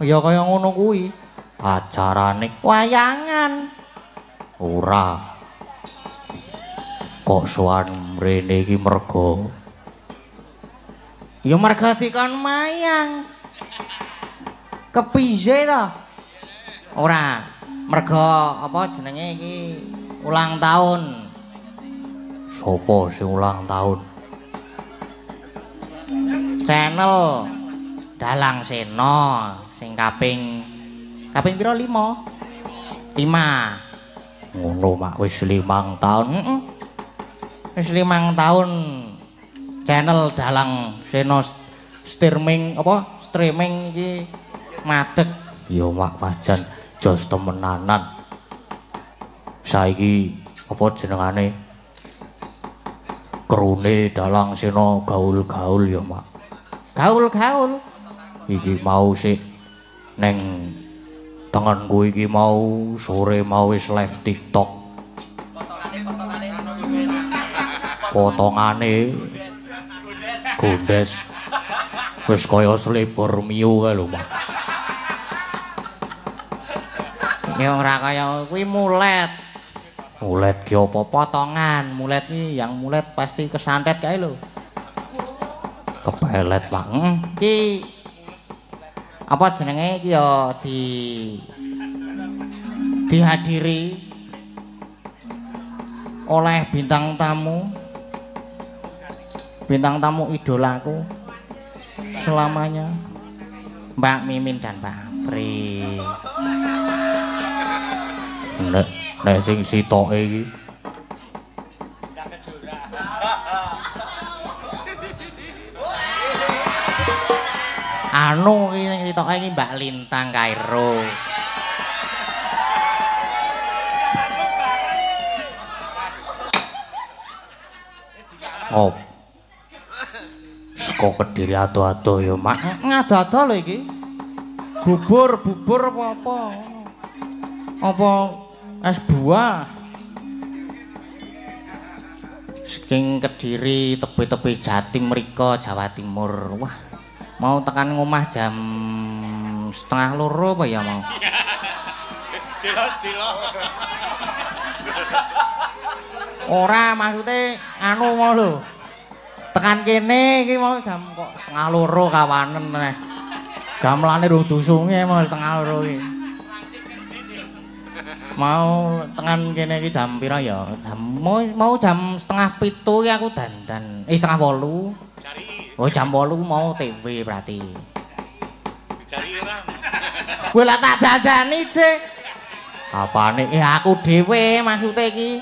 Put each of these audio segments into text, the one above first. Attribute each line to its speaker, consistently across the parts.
Speaker 1: ya kaya ngono kuwi. Acarane wayangan. Ora. Kok sowan mrene iki merga. Ya merga dikon mayang. Kepiye to? Ora. Merga apa jenenge iki ulang tahun. Sopo sing ulang tahun? Channel Dalang Sena sing kaping pira 5? 5. Ngono mak wis 5 tahun. Wis 5 tahun channel Dalang Sena streaming iki madeg. Ya mak pajan jos temenanan. Saiki apa jenengane? Krune Dalang Sena gaul-gaul ya mak. Gaul-gaul. Iki mau sik neng tanganku iki mau sore mau wis live TikTok. Potongane gondes. Wis kaya selebor miu kae lho, Mak. Ya ora kaya kuwi mulet. Mulet ki apa potongan? Mulet ki yang mulet pasti kesantet kae lho. Kepelet, Pak. Ki apa jenenge iki ya dihadiri oleh bintang tamu idolaku selamanya, Mbak Mimin dan Mbak Apri. Nek sing sitoke iki anu iki sing sitoke iki Mbak Lintang Kairo. Oh. Saka Kediri ado-ado ya, Mak. Ngado-ado lho iki. Bubur apa-apa. Apa es buah. Saking Kediri, tepi-tepi Jatim mriko, Jawa Timur. Wah. Mau tekan ngomah jam 1:30 apa ya mau? Jelas. Ora maksudnya anu mau lho. Tekan kene iki mau jam kok 1:30 kawanen neh. Gamelane rung dusunge mau 1:30 iki. Mau tekan kene iki jam pira ya? Mau jam 6:30 iki aku dandan. 7:30. Oh jam 8 mau TV berarti. Dicari ora. Kowe lah tak dandani sih. Apane? Aku dhewe maksude iki.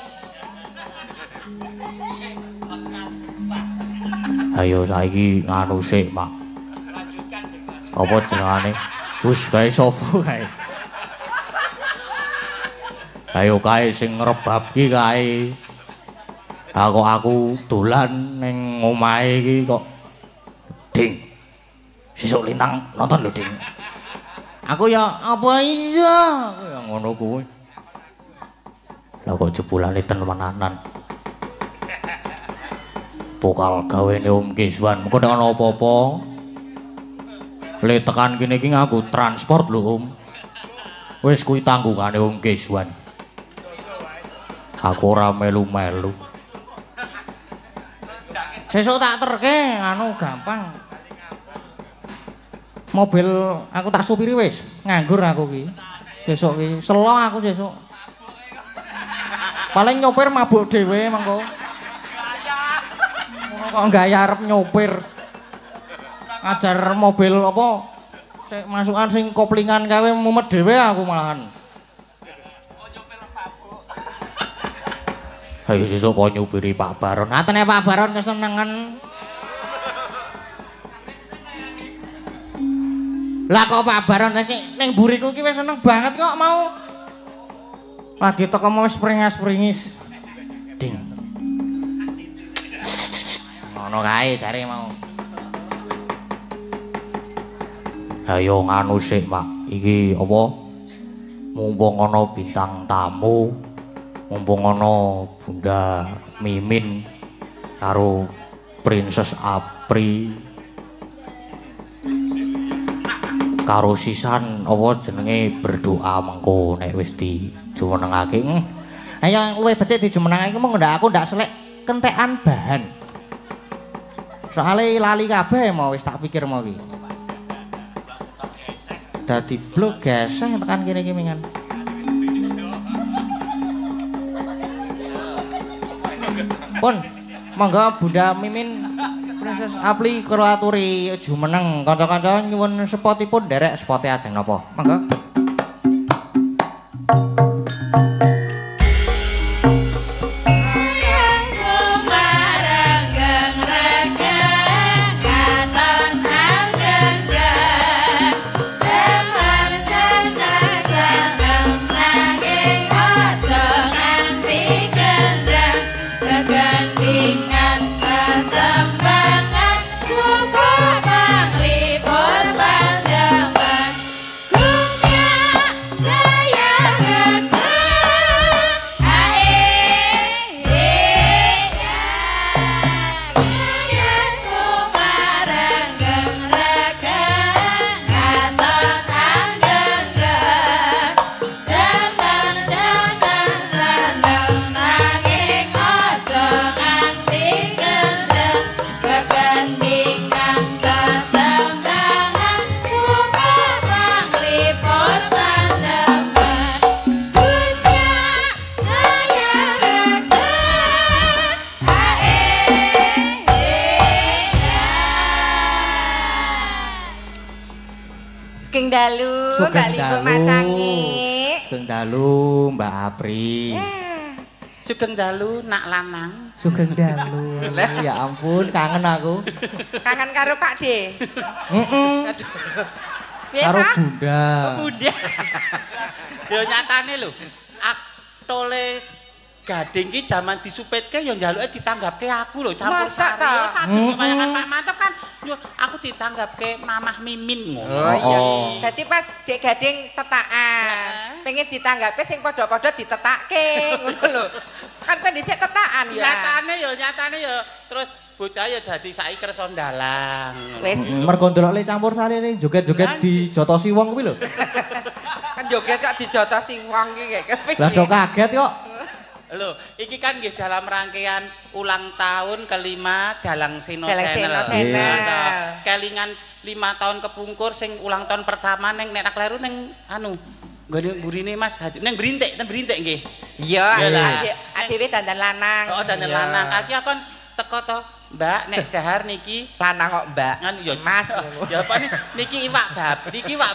Speaker 1: Ayo saiki nganu sik, Mak. Apa jenengane? Wis gawe sopo kae. Ayo kae sing ngrebab ki kae. Kok aku dolan ning omahe iki kok Ding. Sesuk Lintang nonton lho, Ding. Aku ya apa iya kaya ngono kuwi. Lah kok jebulane temenanan. Pokal gawene Om Kiswan. Mengko nek ana apa-apa le tekan kene iki ngaku transport lho, Om. Wis kuwi tanggungane Om Kiswan. Aku ora melu-melu. Sesuk tak terke anu gampang. Mobil aku tak supiri wis, nganggur aku ki. Sesuk ki selo aku sesuk. Paling nyopir mabuk dhewe mengko. Kok gaya arep nyopir. Ngajar mobil apa? Sik masukan sing koplingan kae mumet dhewe aku malahan. Ayo sesuk kok nyupiri Pak Baron. Atene Pak Baron kesenengan. Lah kok Pak Baron sik ning buriku ki wis seneng banget kok mau. Lagi teko mau springas-springis. Ding. Ngono kae jare mau. Ayo nganu sik, Mak. Iki apa? Mumpung ana bintang tamu, mumpung ana Bunda Mimin karo Princess Apri. karo sisan apa jenenge berdoa mengko nek wis dijumenengake. Ayo luwih becik dijumenengake mung ndak aku ndak selek kentekan bahan. Soale lali kabeh mau wis tak pikir mau iki. Dadi blok geseh tekan kene iki mingan. Pun monggo Bunda Mimin Princess Apli kula aturi jumeneng kanca-kanca nyuwun spotipun nderek spote ajeng napa. Monggo.
Speaker 2: Mbak Libu Masangi.
Speaker 1: Sugeng dalu Mbak Apri.
Speaker 3: Sugeng dalu nak lanang.
Speaker 1: Sugeng dalu. Ya ampun, kangen aku.
Speaker 2: Kangen karo Pak D.
Speaker 1: Heeh. Karo Bunda.
Speaker 3: Bunda. Yo nyatane lho. Aktole Gading ki jaman disupetke yo njaluke ditanggapke aku lho campur sari. Satu kayangan Pak Mantep kan yo aku ditanggapke Mamah Mimin ngono.
Speaker 2: Oh iya. Dadi pas Dek Gading tetakan, pengen ditanggapke sing padha-padha ditetakke ngono lho. Kan kan dhisik tetakan ya.
Speaker 3: Nyatane yo terus bocah yo dadi saiki kersa ndalang.
Speaker 2: Wis
Speaker 1: mergo ndelok campur sari joget-joget dijotosi wong kuwi lho.
Speaker 2: Kan joget kok dijotosi wong iki kepik.
Speaker 1: Lah do kaget kok.
Speaker 3: Loh, iki kan nggih dalam rangkaian ulang tahun kelima Dalang Seno Channel. Kelingan 5 tahun kepungkur sing ulang tahun pertama ning nek kleru ning anu nggone mburine Mas Hadi ning Brintik nggih.
Speaker 2: Iya, adewe dandan lanang.
Speaker 3: Oh, dandan lanang. Kaki akon teko to, Mbak, nek dahar niki
Speaker 2: lanang kok, Mbak.
Speaker 3: Kan ya
Speaker 2: Mas.
Speaker 3: Ya apa niki iwak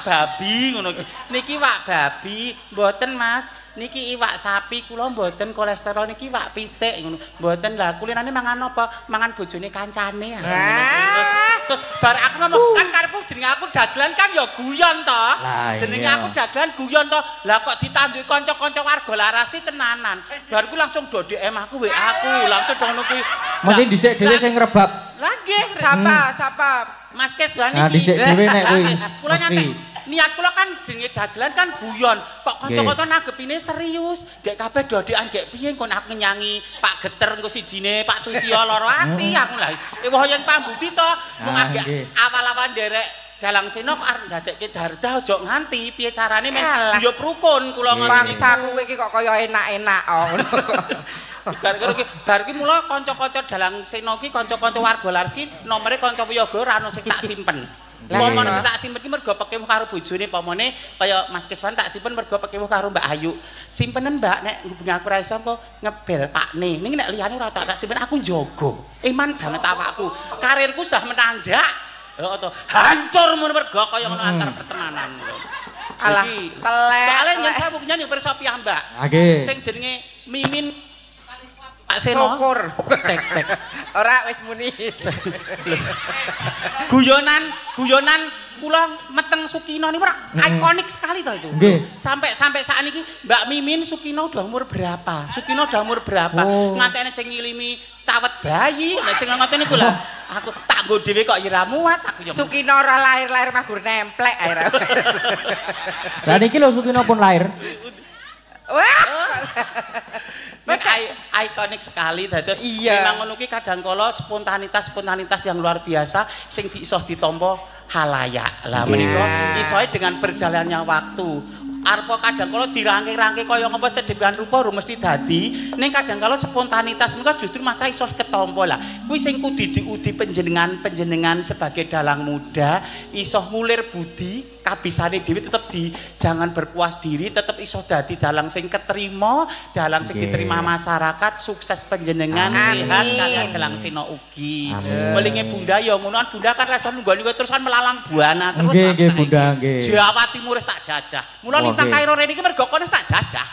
Speaker 3: babi ngono iki. Niki iwak babi, mboten Mas. Niki iwak sapi kula mboten kolesterol niki iwak pitik ngono. Mboten lah kulinane mangan apa? Mangan bojone kancane. Terus bar aku ngomong kan karepku jenenge aku dagelan kan ya guyon to. Jenenge aku dagelan guyon to. Lah kok ditanduki kanca-kanca warga larasi tenanan. Bar ku langsung do DM aku WA aku langsung ngono kuwi.
Speaker 1: Mesti dhisik dhewe sing ngrebab.
Speaker 3: Lah nggih,
Speaker 2: Siapa?
Speaker 3: Mas Keswan iki.
Speaker 1: Nah dhisik dhewe nek kuwi.
Speaker 3: Kula nyantek niat kula kan jenenge dagelan kan guyon. Kok kanca-kanca nanggepine serius. Dek kabeh dodekan gek piye kon aku nyanyi Pak Geter engko sijine Pak Tusio loro ati aku lah. Wah yen pambudi to mung agak awal-awal nderek Dalang Seno kok arep ndadekke Darda aja nganti piye carane men yo rukun kula ngono iki.
Speaker 2: Bangsaku iki kok kaya enak-enak ngono.
Speaker 3: Bar ki mula kanca-kanca Dalang Seno ki kanca-kanca warga lar ki nomere kanca Wiyaga ora ono sing tak simpen. Pomone sing tak simpen ki mergo pekewuh karo bojone pomone kaya Mas Keswan tak simpen mergo pekewuh karo Mbak Ayu. Simpenen Mbak nek ngubungi aku ra iso engko ngebel Pakne. Ning nek liyane ora tak simpen aku njogo. Iman banget awakku. Karirku sudah menanjak. Heeh to. Hancur mun mergo kaya ngono antar pertemanan.
Speaker 2: Alah, telek.
Speaker 3: Soale yen saya buktinya yo pirsa piyambak.
Speaker 1: Nggih.
Speaker 3: Sing jenenge Mimin Pak Seno.
Speaker 2: Syukur.
Speaker 3: Cek.
Speaker 2: Ora wis muni.
Speaker 3: Guyonan kula meteng Sukino niku ikonik sekali to itu. Sampai sakniki Mbak Mimin Sukino udah umur berapa? Ngantekne sing ngilimi cawet bayi, nek sing ngoten niku lho. Aku tak nggo dhewe kok ira muat aku yo.
Speaker 2: Sukino ora lahir-lahir mah gur nemplek ae.
Speaker 1: Lah niki lho Sukino pun lahir.
Speaker 2: Wah.
Speaker 3: Ikonik sekali dados memang ngono ki kadang kala spontanitas yang luar biasa sing iso ditampa halayak. Lah menika isoe dengan berjalannya waktu. Arpa kadang kala dirangke-rangke kaya ngapa sedemikian rupa mesti dadi ning kadang kala spontanitas menika justru maca iso ketampa lah kuwi sing kudu diudi panjenengan sebagai dalang muda iso ngulir budi kabisane dhewe tetep jangan berpuas diri tetep iso dadi dalang sing keterima dalang sing diterima masyarakat sukses panjenengan sehat kalian gelang sina ugi welinge bunda ya ngono bunda kan rasa nunggoni terusan melalang buana terus
Speaker 1: nggih bunda nggih
Speaker 3: Jawa Timur tak jajah mula Lintang Kairo rene iki mergo kono tak jajah.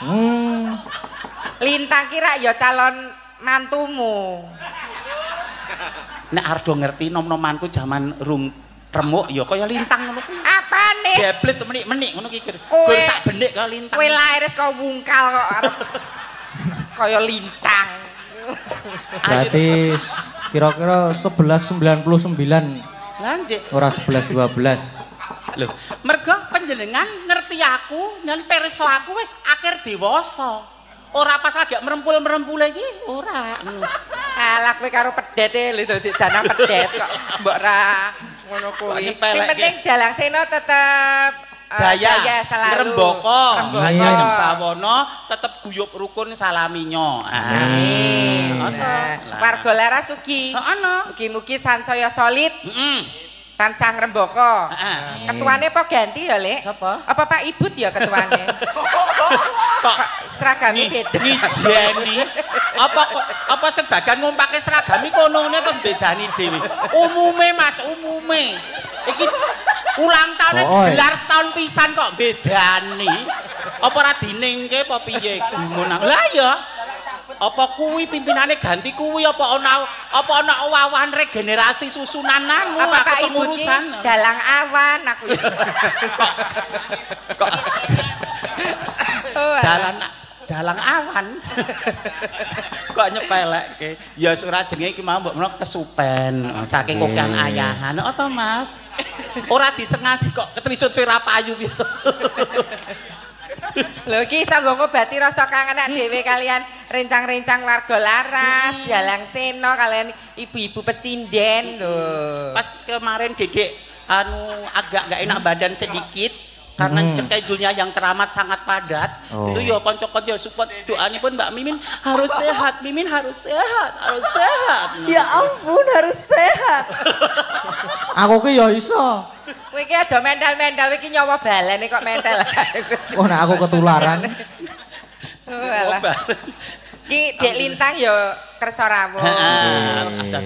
Speaker 2: Lintang kira ya calon mantumu.
Speaker 3: Nek Ardo ngerti nom-nomanku jaman rum remuk ya kaya Lintang ngono kuwi.
Speaker 2: Apane?
Speaker 3: Jebles menik-menik ngono ki. Gur sak benik kaya Lintang.
Speaker 2: Kowe lair kok wungkal kok arep kaya Lintang.
Speaker 1: Berarti kira-kira 1199.
Speaker 3: Lah nggih.
Speaker 1: Ora 1112.
Speaker 3: Lho, mergo panjenengan ngerti aku, nyen pirsa aku wis akhir dewasa. Ora pas agak merempul-merempul iki, ora.
Speaker 2: Alah kowe karo pedete lho dadi janang pedet kok mbok ra ngono kuwi. Sing penting dalang sena tetep
Speaker 3: jaya
Speaker 2: selalu.
Speaker 3: Rembaka, Jayang Bawana tetep guyub rukun salaminyo.
Speaker 2: Amin. Warga laras ugi.
Speaker 3: Heeh.
Speaker 2: Mugi-mugi sansaya solid.
Speaker 3: Heeh.
Speaker 2: Tansah ngrembaka. Ketuane apa ganti ya, Lek?
Speaker 3: Sapa?
Speaker 2: Apa Pak Ibut ya ketuane?
Speaker 3: Kok
Speaker 2: seragame beda.
Speaker 3: Ngijeni. Apa sebagian ngumpake seragami kono ngene terus bedani dhewe. Umume Mas, umume. Iki ulang tahun gelar setahun pisan kok bedani. Apa ora diningke apa piye gumun. Lah ya. Apa kuwi pimpinane ganti kuwi apa ana wawahan regenerasi susunan nang
Speaker 2: apa Pak Ibu
Speaker 3: urusan
Speaker 2: dalang awan aku ya.
Speaker 3: Kok dalang awan kok nyepelekke ya ora jenenge iki mau mbok menawa kesupen saking kokian ayahan to Mas ora disengaja kok ketrisut Vera Payu piye.
Speaker 2: Lho iki iso nggo ngobati rasa kangen dhewe kalian rencang-rencang warga laras, Jalang Sena kalian ibu-ibu pesinden lho.
Speaker 3: Pas kemarin Dedek agak gak enak badan sedikit karena schedule-nya yang teramat sangat padat. Itu ya kanca-kanca support doanipun Mbak Mimin harus sehat, Mimin harus sehat, harus sehat.
Speaker 2: Ya ampun harus sehat.
Speaker 1: Aku ki ya iso.
Speaker 2: Kowe iki aja mental-mental iki nyawa balene kok mental.
Speaker 1: Oh nek aku ketularan.
Speaker 2: Walah. Ki Dek Lintang ya kersa rawuh.
Speaker 3: Heeh.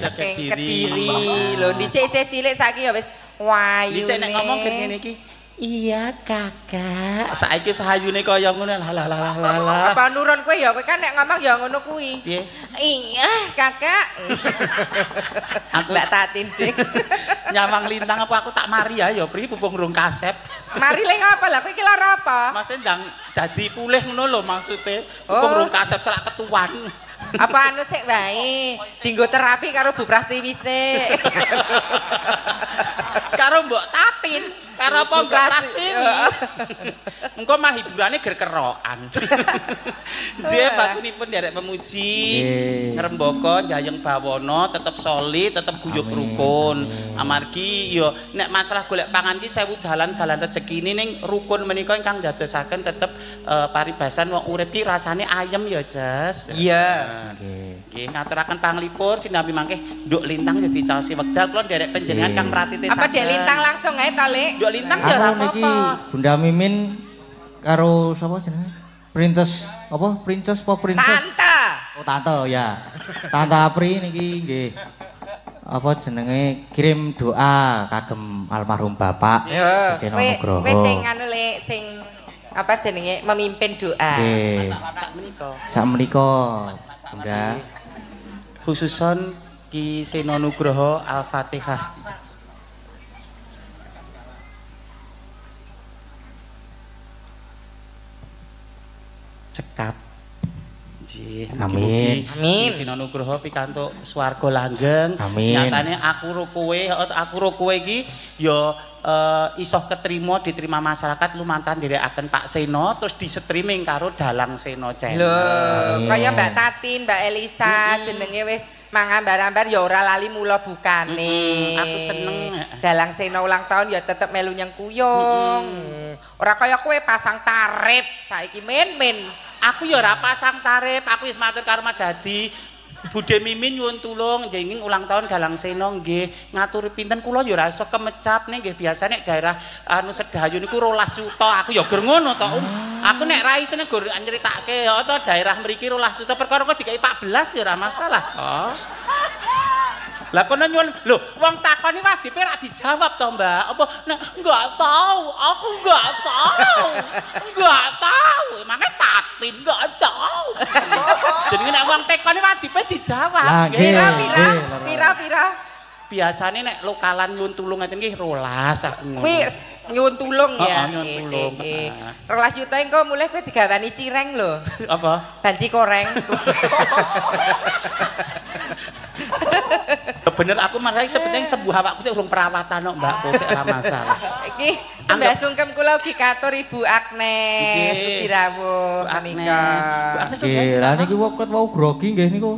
Speaker 2: Kediri. Lho dhisik cilik saiki ya wis wayu.
Speaker 3: Dhisik nek ngomong ngene iki. Iya kakak. Saiki sahayune kaya ngono lah.
Speaker 2: Apa nurun kowe ya kowe kan nek ngomong ya ngono kuwi.
Speaker 3: Piye?
Speaker 2: Iya kakak.
Speaker 3: Aku
Speaker 2: Mbak Tatin Dik.
Speaker 3: Nyawang Lintang apa aku tak mari ya pri pupung rung kasep.
Speaker 2: Mari le ngapa lah kowe iki lara apa?
Speaker 3: Mas ndang dadi pulih ngono lho maksude. Pupung rung kasep selak ketuan.
Speaker 2: Apa anu sik wae. Dinggo terapi karo Bu Prastiwi sik.
Speaker 3: Karo Mbok Tatin. Karo apa Mbak Prastiwi? Engko mah hiburane ger kerokan. Nggih, bakunipun derek pemuji, ngrembaka Jayeng Bawana tetep solid, tetep guyub rukun. Amargi ya nek masalah golek pangan ki sewu dalan-dalan rezekine ning rukun menika ingkang dadosaken tetep paribasan wong urip ki rasane ayem ya, Jas.
Speaker 2: Iya.
Speaker 3: Nggih, ngaturaken panglipur sinambi mangke Nduk Lintang dadi caosi wekdal kula derek panjenengan Kang Pratite
Speaker 2: Apa Dek Lintang langsung ae to, Lek?
Speaker 3: Nduk Lintang ya ora apa-apa.
Speaker 1: Bunda Mimin karo sapa jenenge? Princess apa? Princess apa princess?
Speaker 2: Tante.
Speaker 1: Oh tante ya. Tante Apri niki nggih. Apa jenenge kirim doa kagem almarhum Bapak Seno Nugroho.
Speaker 2: Kowe sing anu Lek sing apa jenenge memimpin doa.
Speaker 1: Nggih. Sak menika Bunda.
Speaker 3: Khususon Ki Seno Nugroho Al-Fatihah. Cekap. Nggih,
Speaker 1: amin.
Speaker 2: Amin.
Speaker 3: Sino Nugroho pikantuk swarga langgeng.
Speaker 1: Amin.
Speaker 3: Nyatane aku ro kowe iki ya iso ketrima diterima masyarakat lumantan nderekaken Pak Seno terus di streaming karo Dalang Seno Channel.
Speaker 2: Lho, kaya Mbak Tatin, Mbak Elisa jenenge wis mangambar-ambar ya ora lali mula bukane.
Speaker 3: Aku seneng.
Speaker 2: Dalang Sena ulang tahun ya tetep melu nyengkuyung. Ora kaya kowe pasang tarif saiki men-men.
Speaker 3: Aku ya ora pasang tarif, aku wis matur karo Mas Hadi. Budhe Mimin nyuwun tulung njenengan ulang tahun Dalang Sena nggih ngaturi pinten kula ya ora iso kemecap nih nggih biasane daerah anu Sedayu niku 12 juta aku ya gur ngono to aku nek ra isine gur nyeritake ya to daerah mriki 12 juta perkara kok dikai 14 ya ora masalah oh lah kono nyuwun lho wong takoni wajibe ra dijawab to Mbak apa enggak tahu aku enggak tahu emangnya tatin enggak tahu jadi nek wong tekoni wajibe dijawab
Speaker 2: pira
Speaker 3: biasane nek lokalan nyuwun tulung ngeten nggih 12 aku ngono
Speaker 2: kuwi nyuwun tulung ya
Speaker 3: nyuwun tulung
Speaker 2: 12 juta engko mulih kowe digawani cireng lho
Speaker 3: apa
Speaker 2: banci koreng
Speaker 3: bener aku malah sebenarnya sembuh awakku sik urung perawatan kok Mbak kok sik ora masalah
Speaker 2: iki sembah sungkem kula ugi katur Ibu Agnes dirawuh menika
Speaker 3: Bu Agnes
Speaker 1: nggih lha niki wau grogi nggih niku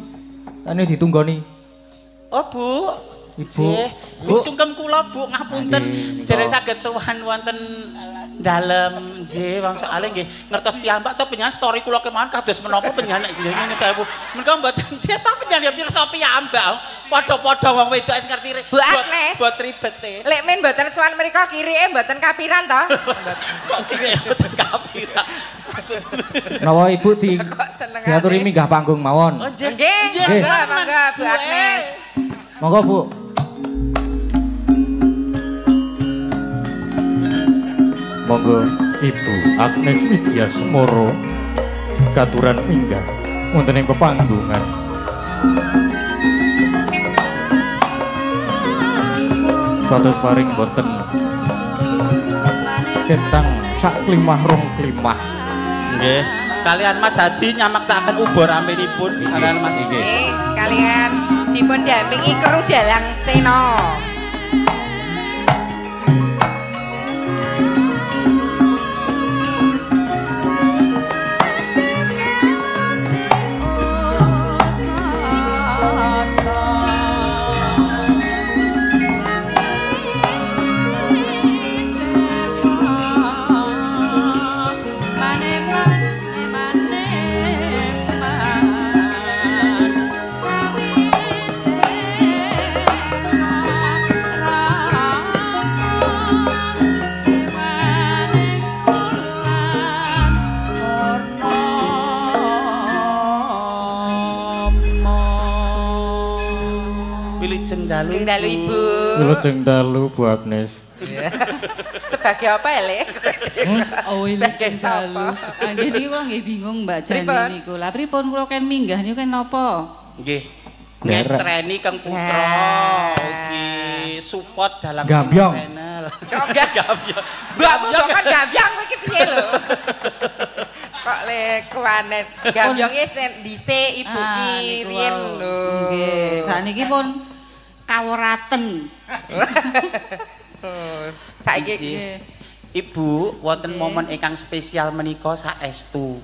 Speaker 1: tane ditunggoni
Speaker 3: oh Bu
Speaker 1: Ibu
Speaker 3: Bu sungkem kula Bu ngapunten jare saged sowan wonten dalem nggih wong soalé nggih ngertos piyambak to penyanyi story kula kemawon kados menapa penyanyi jenenge saya Bu menika mboten nggih ta penyanyi pirsa piyambak padha-padha wong wedok sing ngerti
Speaker 2: Bu Agnes
Speaker 3: buat ribet e
Speaker 2: lek men mboten sowan mriko kirike mboten kapiran to
Speaker 3: kok kirike mboten kapiran
Speaker 1: menawa Ibu diaturi minggah panggung mawon
Speaker 2: nggih monggo Bu Agnes
Speaker 1: monggo Bu monggo Ibu Agnes Widya Semoro katuran minggah wonten ing pepanggungan kados paring boten ketang sak klimah rong klimah
Speaker 3: nggih kalian Mas Hadi nyamaktaken ubur aminipun kalian Mas
Speaker 2: nggih kalian dipun dampingi kru Dalang Sena
Speaker 3: Wilujeng
Speaker 2: dalu Ibu.
Speaker 1: Wilujeng dalu Bu Agnes.
Speaker 2: Sebagai apa ya, Lek?
Speaker 4: Oh, wilujeng dalu. Nggih niku kula nggih bingung Mbak Jani niku. Lah pripun kula ken minggah niku ken napa?
Speaker 3: Nggih. Ngestreni Kang Putra. Ugi support dalam channel.
Speaker 2: Kok gambyong? Mbak kan gambyong iki piye lho? Kok Lek kuanet. Gambyonge dhisik Ibu ki riyen lho.
Speaker 4: Nggih, sakniki pun kaweraten.
Speaker 2: Saiki
Speaker 3: Ibu wonten momen ingkang spesial menika saestu.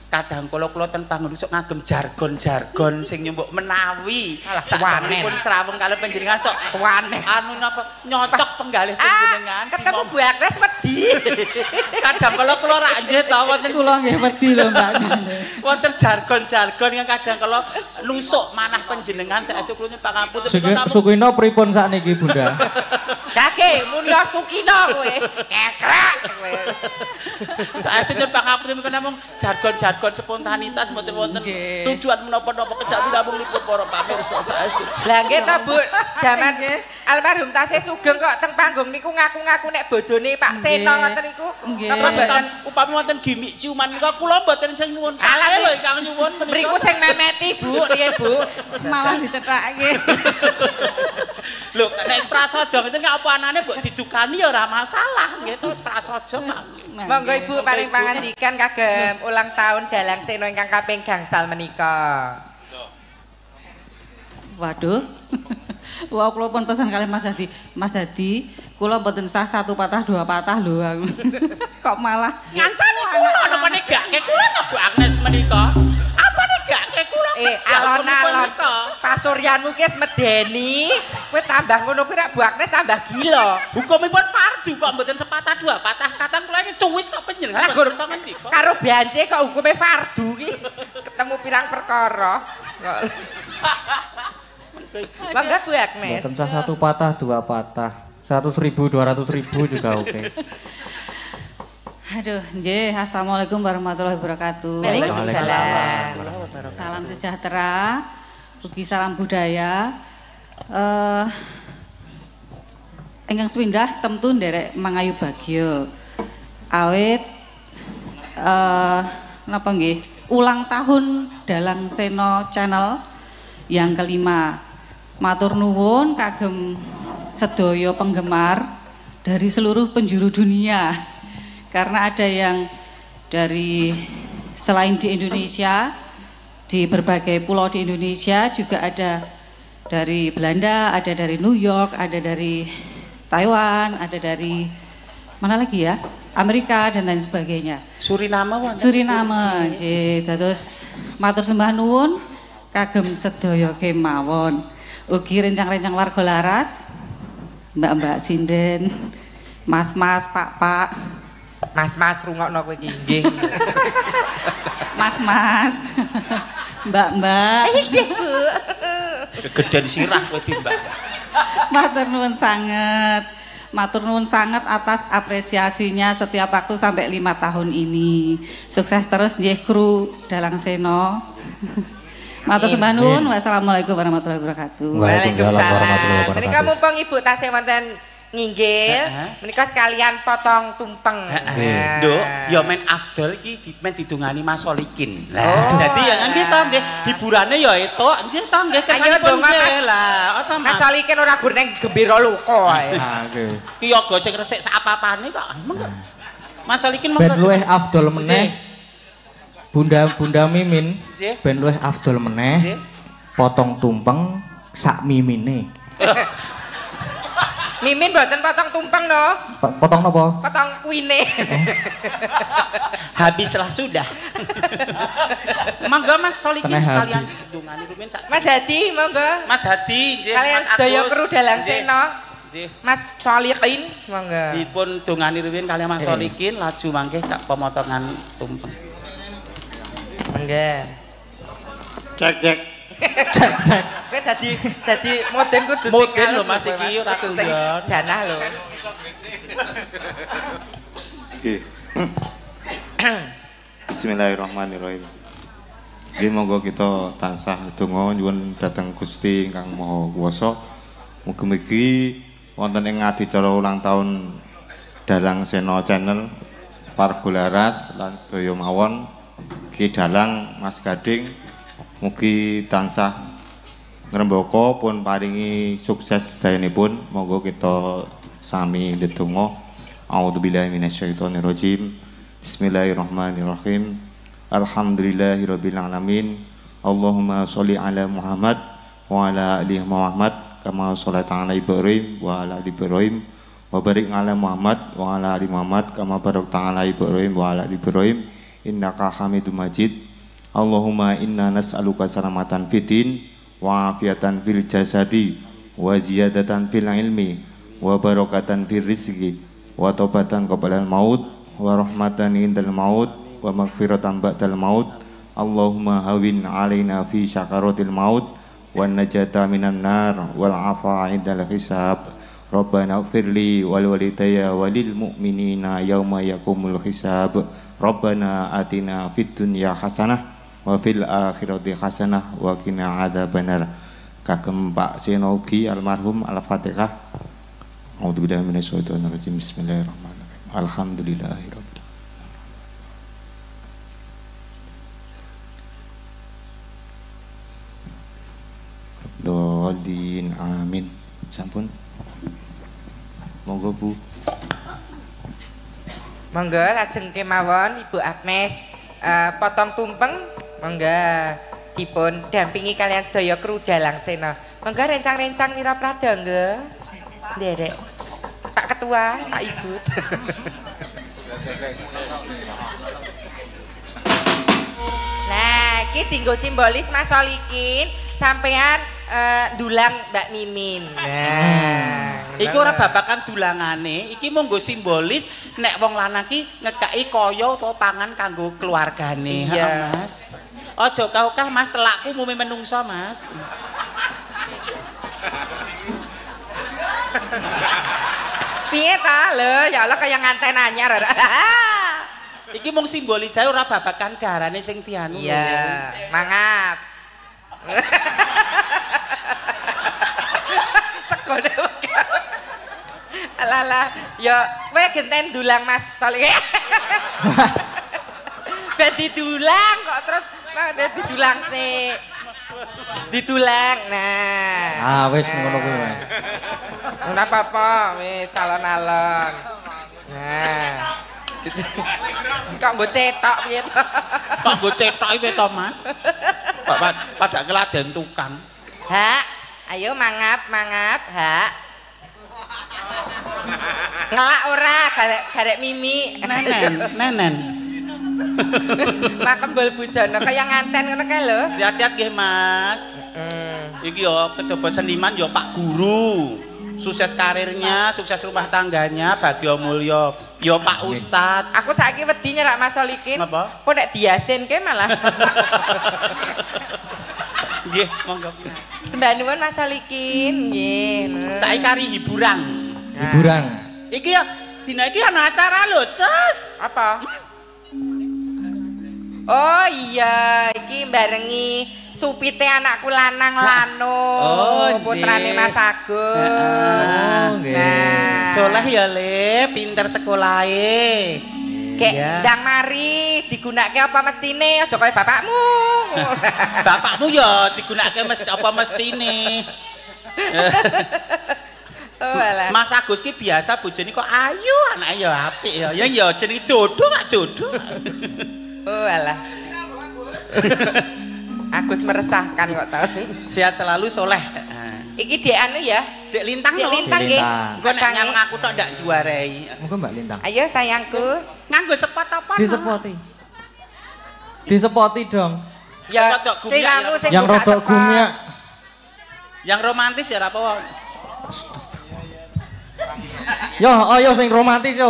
Speaker 3: Kadang kula ten panggon sok ngagem jargon-jargon sing nyumbuk menawi sawanipun srawung kalih panjenengan sok
Speaker 2: tuane
Speaker 3: anu napa nyocok penggalih panjenengan
Speaker 2: ketemu Bu Agnes wedi
Speaker 3: kadang kula rak nggih to wonten
Speaker 4: kula nggih wedi lho Mbak
Speaker 3: wonten jargon-jargon yang kadang kula nusuk manah panjenengan saestu kula nyuwun pangapunten
Speaker 1: Sukina pripun sakniki Bunda
Speaker 2: Kake mulya Sukina kowe kekrek kowe
Speaker 3: saestu nyuwun pangapunten menika namung jargon-jargon spontanitas mboten wonten tujuan menapa-napa kejawi namung liput para pamirsa saestu.
Speaker 2: Lah nggih ta Bu, jaman almarhum Tasih Sugeng kok teng panggung niku ngaku-ngaku nek bojone Pak Sena ngoten niku.
Speaker 3: Napa mboten upami wonten gimik ciuman niku kula mboten sing nyuwun. Ala lho ingkang nyuwun menika.
Speaker 2: Mriku sing memeti Bu, riyen Bu.
Speaker 4: Malah dicethake.
Speaker 3: Lho nek prasaja ngeten kok apa anane mbok didukani ya ora masalah nggih terus prasaja Pak.
Speaker 2: Monggo Ibu paring pangandikan kagem ulang tahun Dalang Sena ingkang kaping gangsal menika.
Speaker 4: Waduh. Wah, kula pun pesan kali Mas Hadi. Mas Hadi, kula mboten sah satu patah dua patah lho. Kok malah
Speaker 3: ngancani kula napa negake kula to Bu Agnes menika? Apa negake kula?
Speaker 2: Alon-alon pas Suryanmu ki medeni. Kowe tambah ngono kuwi rak Bu Agnes tambah gila.
Speaker 3: Hukumipun fardu kok mboten sepatah dua patah kata kula iki cuwis kok panjenengan
Speaker 2: Lah
Speaker 3: iso ngendi kok.
Speaker 2: karo bance kok hukume fardu ki. Ketemu pirang perkara. Bangga Bu Agnes.
Speaker 1: Mboten sah satu patah, dua patah. 100.000, 200.000 juga oke.
Speaker 4: Aduh, nggih, assalamualaikum warahmatullahi wabarakatuh.
Speaker 2: Waalaikumsalam.
Speaker 4: Salam sejahtera, ugi salam budaya. Ingkang swindah temtu nderek mangayu bagya. Awit napa nggih? Ulang tahun Dalang Sena Channel yang kelima. Matur nuwun kagem sedaya penggemar dari seluruh penjuru dunia. Karena ada yang dari selain di Indonesia, di berbagai pulau di Indonesia juga ada dari Belanda, ada dari New York, ada dari Taiwan, ada dari mana lagi ya? Amerika dan lain sebagainya.
Speaker 3: Suriname wonten.
Speaker 4: Suriname, nggih. Dados matur sembah nuwun kagem sedaya kemawon. Ugi rencang-rencang warga laras, Mbak-mbak sinden, Mas-mas, Pak-pak.
Speaker 2: Mas-mas rungokno kowe iki nggih.
Speaker 4: Mas-mas. Mbak-mbak.
Speaker 2: Nggih, Bu.
Speaker 3: Kegedean sirah kowe timbang.
Speaker 4: Matur nuwun sanget. Matur nuwun sanget atas apresiasinya setiap waktu sampai 5 tahun ini. Sukses terus nggih kru Dalang Sena. Matur sembah nuwun. Wassalamualaikum warahmatullahi wabarakatuh.
Speaker 1: Waalaikumsalam warahmatullahi wabarakatuh.
Speaker 2: Menika mumpung Ibu tasih wonten nginggil, menika sekalian potong tumpeng.
Speaker 3: Nduk, ya men afdol iki men didungani Mas Solikin. Lah, dadi ya nggih to nggih, hiburane ya etuk, nggih to nggih kesanipun nggih. Lah, oto Mas.
Speaker 2: Masalikin ora gur ning gembira luka ae.
Speaker 1: Ah, nggih.
Speaker 3: Ki yoga sing resik sak apa-apane kok. Mas Solikin
Speaker 1: Ben luwih afdol meneh. Bunda Mimin, ben luwih afdol meneh. Potong tumpeng sak mimine.
Speaker 2: Mimin mboten potong tumpeng no.
Speaker 1: Potong napa?
Speaker 2: Potong kuine.
Speaker 3: Habislah sudah. Monggo Mas Solikin
Speaker 1: Teneh
Speaker 3: kalian
Speaker 1: habis.
Speaker 3: dungani rumiyin sak.
Speaker 2: Mas Hadi monggo.
Speaker 3: Mas Hadi nggih,
Speaker 2: Kalian
Speaker 3: Mas
Speaker 2: sedaya
Speaker 3: Agus.
Speaker 2: kru Dalang
Speaker 3: Nggih.
Speaker 2: Sena.
Speaker 3: Nggih.
Speaker 2: Mas Solikin monggo.
Speaker 3: Dipun dungani rumiyin kalian Mas Solikin laju mangke tak pemotongan tumpeng.
Speaker 2: Monggo.
Speaker 3: Cek.
Speaker 2: Kowe dadi moden kudu sing
Speaker 3: Moden lho,
Speaker 2: halus
Speaker 3: Mas,
Speaker 2: kowe,
Speaker 3: iki ora
Speaker 2: kudu sing
Speaker 3: tunggal.
Speaker 2: janah lho.
Speaker 5: Nggih. Bismillahirrahmanirrahim. Nggih monggo kita tansah donga nyuwun dhateng Gusti ingkang Maha Kuwasa. Mugi-mugi wonten ing adicara ulang tahun Dalang Sena Channel Pargo Laras lan sedaya mawon Ki Dalang Mas Gading mugi tansah ngrembaka pun paringi sukses dayanipun. Monggo kita sami ndedonga. A'udzubillahi minasyaitonirrajim. Bismillahirrahmanirrahim. Alhamdulillahirabbil alamin. Allahumma sholli ala Muhammad wa ala ali Muhammad kama sholaita ala Ibrahim wa ala ali Ibrahim wa barik ala Muhammad wa ala ali Muhammad kama barakta ala Ibrahim wa ala ali Ibrahim innaka Hamidum Majid. Allahumma inna nas'aluka salamatan fiddin wa afiatan fil jasadi wa ziyadatan fil ilmi wa barakatan fil rizqi wa taubatan qablal maut wa rahmatan indal maut wa maghfiratan ba'dal maut. Allahumma hawin alaina fi syakaratil maut wa najata minan nar wal afa indal hisab. Rabbana ighfirli wal walidayya walil mu'minina yauma yaqumul hisab. Rabbana atina fid dunya hasanah wa fil akhirati hasanah wa qina adzabannar. Kagem Pak Sena ugi almarhum Al-Fatihah. A'udzubillahi minasyaitonir rajim. Bismillahirrahmanirrahim. Alhamdulillahirabbil alamin. Amin. Sampun. Monggo Bu.
Speaker 2: Monggo lajeng kemawon Ibu Agnes potong tumpeng monggo dipun dampingi kalian sedaya kru Dalang Sena. Monggo rencang-rencang Wira Prada nggih. Nderek. Pak Ketua, Pak Ibu. Nah, iki dienggo simbolis Mas Solikin sampean dulang Mbak Mimin. Nah,
Speaker 3: iku ora babakan dulangane, iki monggo simbolis nek wong lanang ki ngekeki kaya utawa pangan kanggo keluargane.
Speaker 2: Iya.
Speaker 3: Mas. Aja kau-kah Mas telakku mume menungso, Mas.
Speaker 2: Piye ta? Lho, ya Allah kaya nganten anyar.
Speaker 3: Iki mung simbolis ae ora babakan darane sing dianu.
Speaker 2: Iya, mangap. Segone alah ya kowe genten dulang Mas Tolik. Ben didulang kok terus ada didulang sih. Ditulang. Nah.
Speaker 1: Wis ngono kuwi.
Speaker 2: Ora apa-apa, wis alon-alon. Nah. Kok mbok cetok piye to?
Speaker 3: Kok mbok cetok piye to, Mas? Pada ngeladen tukang.
Speaker 2: Hak, ayo mangap, hak. Ngelak ora, garek mimi.
Speaker 3: Nenen.
Speaker 2: Makembel bujana kaya nganten ngono kae lho.
Speaker 3: Hati-hati nggih, Mas. Iki yo kecoba seniman yo Pak Guru. Sukses karirnya, sukses rumah tangganya, bagya mulya. Yo Pak Ustad.
Speaker 2: Aku saiki wedi nyerak Mas Solikin.
Speaker 3: Napa?
Speaker 2: Kok nek diasinke malah.
Speaker 3: Nggih, monggo.
Speaker 2: Sembah nuwun Mas Solikin, nggih.
Speaker 3: Saiki kari hiburan.
Speaker 1: Hiburan.
Speaker 3: Iki ya dina iki ana acara lho, Cus.
Speaker 2: Apa? Oh iya, iki barengi supite anakku lanang Lano.
Speaker 3: Oh,
Speaker 2: putrane Mas Agus.
Speaker 3: Oh,
Speaker 1: nggih.
Speaker 2: Nah,
Speaker 3: Soleh ya Le, pinter sekolahe.
Speaker 2: Kek
Speaker 3: Iya.
Speaker 2: ndang mari digunakake apa mestine aja kaya bapakmu.
Speaker 3: Bapakmu ya digunakake apa mestine.
Speaker 2: Oh alah.
Speaker 3: Mas Agus ki biasa bojone kok ayu, anake ya apik ya. Ya jenenge jodoh Pak jodoh.
Speaker 2: Oh alah. Agus meresahkan kok tau.
Speaker 3: Sehat selalu Soleh.
Speaker 2: Iki Dek anu ya.
Speaker 3: Dek Lintang
Speaker 2: Dek
Speaker 3: lho.
Speaker 2: Lintang nggih.
Speaker 3: Engko nek nyang aku tok ndak juarai.
Speaker 1: Monggo Mbak Lintang.
Speaker 2: Ayo sayangku.
Speaker 3: Nganggo spot apa?
Speaker 1: Disepoti. Disepoti dong.
Speaker 2: Ya
Speaker 3: Rada gumyak
Speaker 2: sing
Speaker 3: ya.
Speaker 2: anu sing
Speaker 1: Yang
Speaker 2: buka
Speaker 1: rada
Speaker 2: sepot.
Speaker 1: gumyak.
Speaker 3: Yang romantis ya ora apa-apa.
Speaker 1: Yo, ayo sing romantis yo.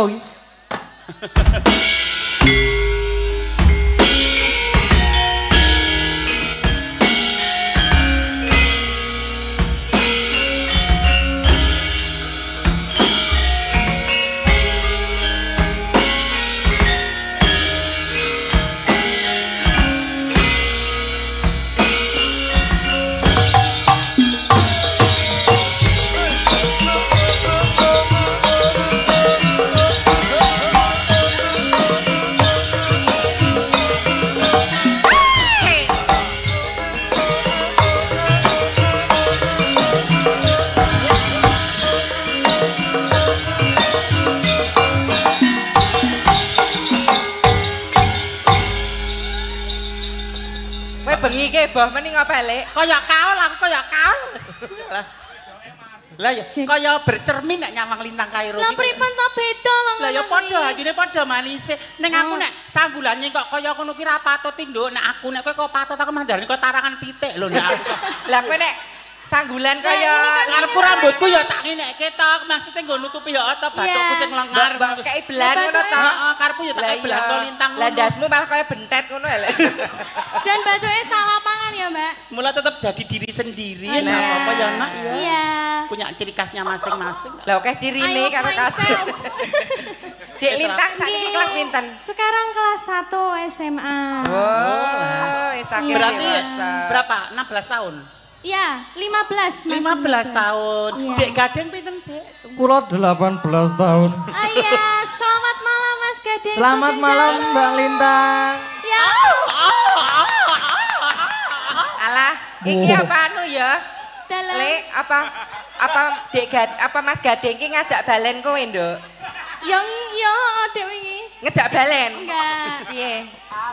Speaker 2: Kowe bengi iki boh mending ngopelek.
Speaker 3: Kaya kaul aku kaya kaul. Lah ya kaya bercermin nek nyawang Lintang Kairo
Speaker 6: Lah pripun to beda wong.
Speaker 3: Lah ya padha ajine padha manise. Ning aku nek sanggulane kok kaya ngono ki ra patut nduk. Nek aku nek kowe kok patut aku mandarane kok tarangan pitik lho nek aku.
Speaker 2: Lah kowe nek sanggulan kaya
Speaker 3: Ngarepku rambutku ya tak ngenekke tok. Maksude nggo nutupi ya ta bathukku sing lengar.
Speaker 2: mbak kei belan ngono to.
Speaker 3: Heeh, karepku ya tak kei belan to Lintang.
Speaker 2: Lah ndasmu malah kaya bentet ngono lho.
Speaker 6: Jan batuke salah pangan ya, Mbak.
Speaker 3: Mula tetap jadi diri sendiri
Speaker 6: Oh,
Speaker 3: ya
Speaker 6: iya.
Speaker 3: apa ya nak ya.
Speaker 6: Iya.
Speaker 3: Punya ciri khasnya masing-masing.
Speaker 2: Lah oke cirine
Speaker 6: Ayo,
Speaker 2: karo kasih.
Speaker 6: myself.
Speaker 2: Dek Lintang saiki
Speaker 6: Nggih.
Speaker 2: kelas pinten?
Speaker 6: Sekarang kelas 1 SMA.
Speaker 2: Oh, sakit
Speaker 3: Berarti
Speaker 2: dewasa.
Speaker 3: berapa? 16 tahun.
Speaker 6: Iya, 15. Mas.
Speaker 3: 15 tahun.
Speaker 6: Iya.
Speaker 3: Dek Gading pinten, Dek?
Speaker 1: Kula 18 tahun.
Speaker 6: Iya, selamat malam Mas Gading.
Speaker 1: Selamat malam Mbak Lintang.
Speaker 6: Ya.
Speaker 2: Alah, iki apa anu ya?
Speaker 6: Dalam.
Speaker 2: Lek apa Dek apa Mas Gading ki ngajak balen kowe, Nduk?
Speaker 6: Yang yo Dek wingi.
Speaker 2: Ngejak balen.
Speaker 6: Enggak.
Speaker 2: Piye?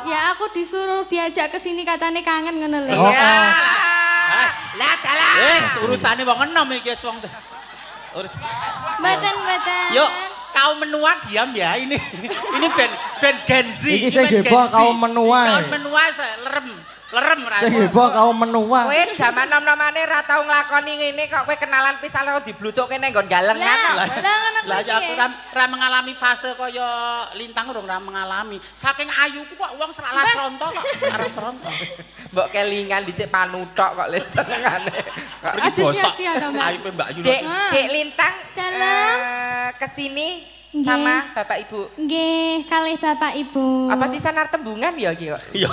Speaker 6: Ya aku disuruh diajak ke sini katanya kangen ngono lho.
Speaker 1: Oh,
Speaker 2: Ya.
Speaker 1: oh.
Speaker 2: Lah dalah.
Speaker 3: Wis urusane wong enom iki wis wong. Urus.
Speaker 6: Mboten.
Speaker 3: Yuk, kaum menua diam ya ini. Ini band Gen Z.
Speaker 1: Iki
Speaker 3: ini
Speaker 1: sing
Speaker 3: band
Speaker 1: gebok
Speaker 3: Gen Z.
Speaker 1: kaum menua.
Speaker 3: Kaum menua lerem. lerem ra.
Speaker 1: Sing heboh kaum menua.
Speaker 2: Kowe jaman nom-nomane ra tau nglakoni ngene kok kowe kenalan pisan karo diblutukke ning nggon galengan.
Speaker 6: Lah ngono
Speaker 3: Lah
Speaker 6: kuwi.
Speaker 3: ya aku ra mengalami fase kaya Lintang urung ra mengalami. Saking ayuku kok wong serak rontok kok arep serontok.
Speaker 2: Mbok kelingan dhisik panuthok kok le senengane. Kok
Speaker 3: Pergi
Speaker 6: Aduh,
Speaker 3: bosok.
Speaker 6: sia-sia dong, Mbak.
Speaker 3: Ayupe Mbak Yu.
Speaker 2: Dek Lintang
Speaker 6: Dalam.
Speaker 2: kesini
Speaker 6: Nggih.
Speaker 2: sama Bapak Ibu.
Speaker 6: Nggih, kalih Bapak Ibu.
Speaker 2: Apa sih sanar tembungan ya iki kok?
Speaker 3: Yo.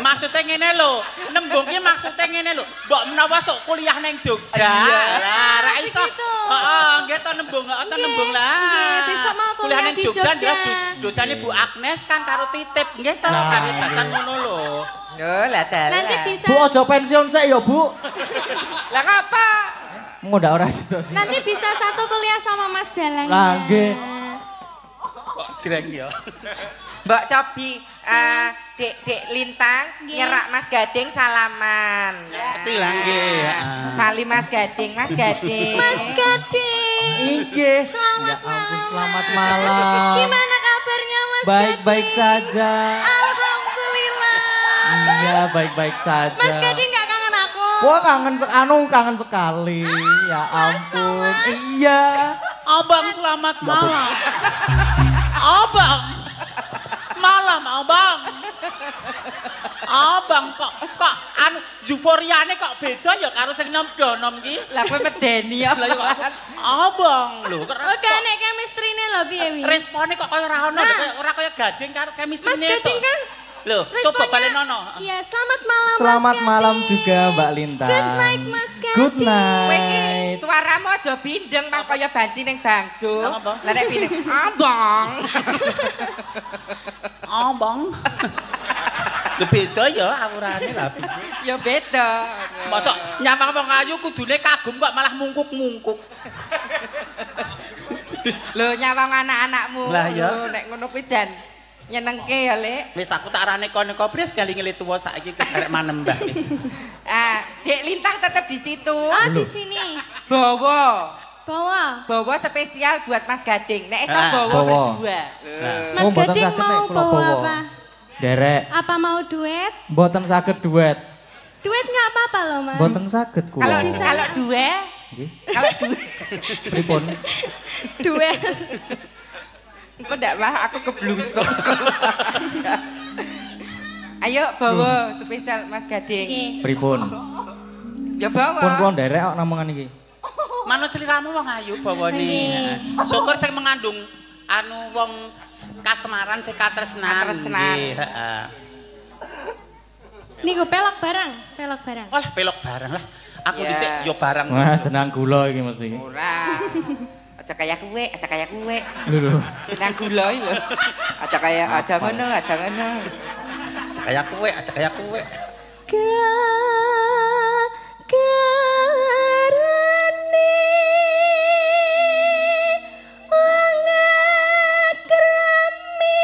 Speaker 3: Maksudnya ngene lho, nembung ki maksudnya ngene lho. Mbok menawa sok kuliah ning Jogja.
Speaker 2: Iya.
Speaker 3: Lah ra iso.
Speaker 6: Begitu.
Speaker 3: Heeh, nggih to nembung, to nembung lah.
Speaker 6: Nggih, besok mau kuliah
Speaker 3: ning
Speaker 6: di
Speaker 3: Jogja
Speaker 6: Jogja.
Speaker 3: jelas dosane Bu Agnes kan karo titip nggih to, karo bacan ngono lho.
Speaker 2: Yo lah dalan.
Speaker 6: Nanti bisa
Speaker 1: Bu aja pensiun sik ya, Bu.
Speaker 2: Lah ngapa?
Speaker 1: Mau ndak ora situ.
Speaker 6: nanti bisa satu kuliah sama Mas Dalang.
Speaker 1: Lah
Speaker 6: ya.
Speaker 1: nggih.
Speaker 3: Kok jreng ya.
Speaker 2: Mbak Cobi, Dek Lintang
Speaker 6: Nggih.
Speaker 2: nyerak Mas Gading salaman.
Speaker 3: Ngerti lah nggih, heeh.
Speaker 2: Salim Mas Gading, Mas Gading.
Speaker 6: Mas Gading.
Speaker 1: Inggih.
Speaker 6: Selamat
Speaker 1: Ya ampun,
Speaker 6: malam.
Speaker 1: selamat malam.
Speaker 6: Gimana kabarnya Mas
Speaker 1: Baik-baik
Speaker 6: Gading?
Speaker 1: saja.
Speaker 6: Alhamdulillah.
Speaker 1: Iya, baik-baik saja.
Speaker 6: Mas Gading nggak kangen aku?
Speaker 1: Wah, kangen sekali. Ya ampun. Iya.
Speaker 3: Abang selamat malam. Abang. Malam abang. Abang kok anu euforiane kok beda ya karo sing nom-nom ki.
Speaker 2: Lah kowe medeni ya.
Speaker 3: Lah ya kok abang lho kok
Speaker 6: Oh, gak nek chemistry-ne lho piye wi?
Speaker 3: respone kok kaya ora ono lho, kaya ora kaya Gading karo
Speaker 6: Mas
Speaker 3: chemistry-ne
Speaker 6: Gading kan
Speaker 3: Lho, coba
Speaker 6: responnya-
Speaker 3: balenono.
Speaker 6: Iya, selamat malam
Speaker 1: Selamat
Speaker 6: Mas
Speaker 1: malam
Speaker 6: Gading.
Speaker 1: juga Mbak Lintang.
Speaker 6: Good night Mas Gading.
Speaker 1: Good
Speaker 2: Kowe iki
Speaker 1: night.
Speaker 2: suaramu aja bindeng mah kaya banci ning bangjo.
Speaker 3: Lah, apa?
Speaker 2: Lah nek bindeng, abang.
Speaker 3: Abang. Lho beda ya awurane lah beda.
Speaker 2: Ya beda.
Speaker 3: Mosok nyawang wong ayu kudune kagum kok malah mungkuk-mungkuk.
Speaker 2: Lho nyawang anak-anakmu.
Speaker 3: Lah, ya.
Speaker 2: Lho, nek ngono kuwi jan nyenengke ya, Lek.
Speaker 3: Wis aku tak arane kono kopres kali ngeli tuwa saiki kegarek manembah wis.
Speaker 2: Dek Lintang tetap di situ.
Speaker 6: Oh, di sini.
Speaker 2: Bawa.
Speaker 6: Bawa.
Speaker 2: Spesial buat Mas Gading. Nek esok
Speaker 3: Ah,
Speaker 2: bawa
Speaker 1: bawa.
Speaker 2: berdua.
Speaker 6: Mas
Speaker 1: Oh, mboten
Speaker 6: Gading
Speaker 1: saged nek
Speaker 6: mau
Speaker 1: kula
Speaker 6: bawa
Speaker 1: bawa.
Speaker 6: apa?
Speaker 1: Derek,
Speaker 6: Apa mau duet?
Speaker 1: mboten saged duet.
Speaker 6: Duet nggak apa-apa loh Mas.
Speaker 1: Mboten saged kula.
Speaker 2: Kalau dua,
Speaker 1: Nggih.
Speaker 2: kalau dua,
Speaker 1: Pripun?
Speaker 6: Duet.
Speaker 2: engko ndak mah aku keblusuk. Ayo bawa spesial Mas Gading.
Speaker 6: Oke.
Speaker 1: Pripun?
Speaker 2: Ya bawa.
Speaker 1: Pun kula nderek kok namongan iki.
Speaker 3: Manut sliramu wong ayu bawane.
Speaker 6: Nggih.
Speaker 3: Syukur sing mengandung anu wong kasemaran sing katresnan.
Speaker 2: Katresnan.
Speaker 3: Nggih, heeh.
Speaker 6: Niku pelok barang.
Speaker 3: Walah pelok barang lah. Aku
Speaker 2: Ya.
Speaker 3: dhisik yo barang.
Speaker 1: Wah, jenang gula iki mesti.
Speaker 2: Ora. Aja kayak kue.
Speaker 1: Lho lho.
Speaker 2: Senang gula iki lho. Aja ngono.
Speaker 3: Kayak kue, aja kayak kue.
Speaker 6: Karane wong akrami.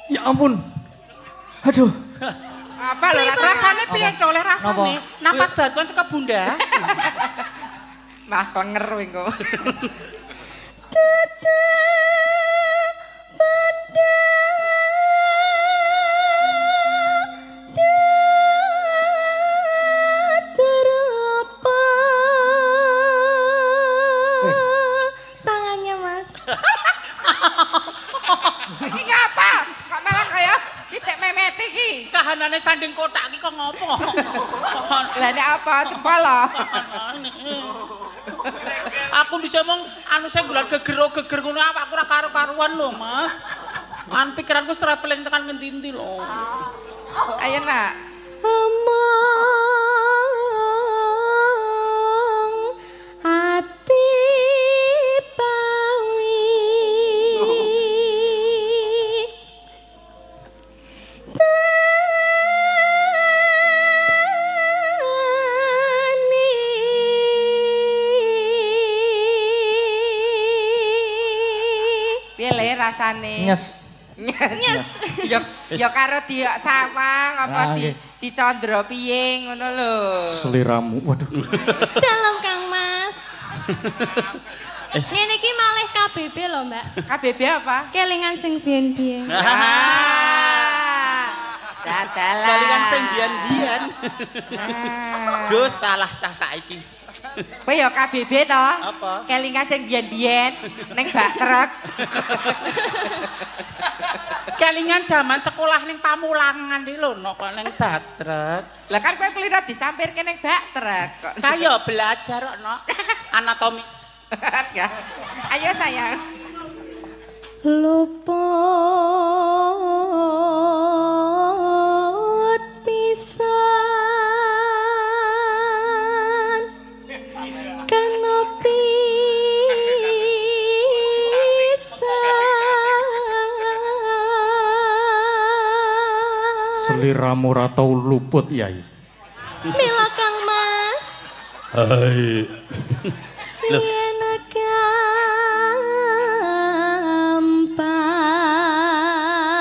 Speaker 1: Ya ampun. Aduh.
Speaker 2: Apa lho
Speaker 3: Rasane piye to oleh rasane?
Speaker 1: Napa?
Speaker 3: Napas batuan saka bunda.
Speaker 2: Mah kenger engko.
Speaker 6: Tangannya Mas.
Speaker 2: Iki ngapa? Kok malah kaya kitek memet iki?
Speaker 3: Kahanane sanding kotak iki kok ngopo?
Speaker 2: Lah nek apa cepol lho.
Speaker 3: Aku bisa ngomong anu sing bulan geger ngono awakku ora karo-karuan lho, Mas. An pikiranku wis traveling tekan ngendi-endi lho.
Speaker 2: Ayo nak.
Speaker 6: Omong ati pawi
Speaker 2: Piye le rasane?
Speaker 1: Nyes.
Speaker 2: Nyes. Ya karo di sawang apa
Speaker 1: Ah,
Speaker 2: di
Speaker 1: nggih.
Speaker 2: dicandra piye ngono lho.
Speaker 1: Seliramu. Waduh.
Speaker 6: dalam Kang Mas. Ngene iki malih KBB lho, Mbak.
Speaker 2: KBB apa?
Speaker 6: Kelingan sing biyen-biyen.
Speaker 2: Dadalah.
Speaker 3: Kelingan sing biyen-biyen. Gus salah cah saiki.
Speaker 2: Kowe ya KBB to?
Speaker 3: Apa?
Speaker 2: Kelingan sing biyen-biyen ning bak truk.
Speaker 3: Kelingan zaman sekolah ning Pamulangan iki lho kok ning Batrek.
Speaker 2: Lah kan kowe kelira disampirke ning bak truk kok.
Speaker 3: Kayo belajar kok anatomi.
Speaker 2: Ayo sayang.
Speaker 6: Luput pisan kena pisan
Speaker 1: Seliramu ora tau luput, Yai.
Speaker 6: Mila Kang Mas.
Speaker 1: Hai.
Speaker 3: Loh.
Speaker 6: Yen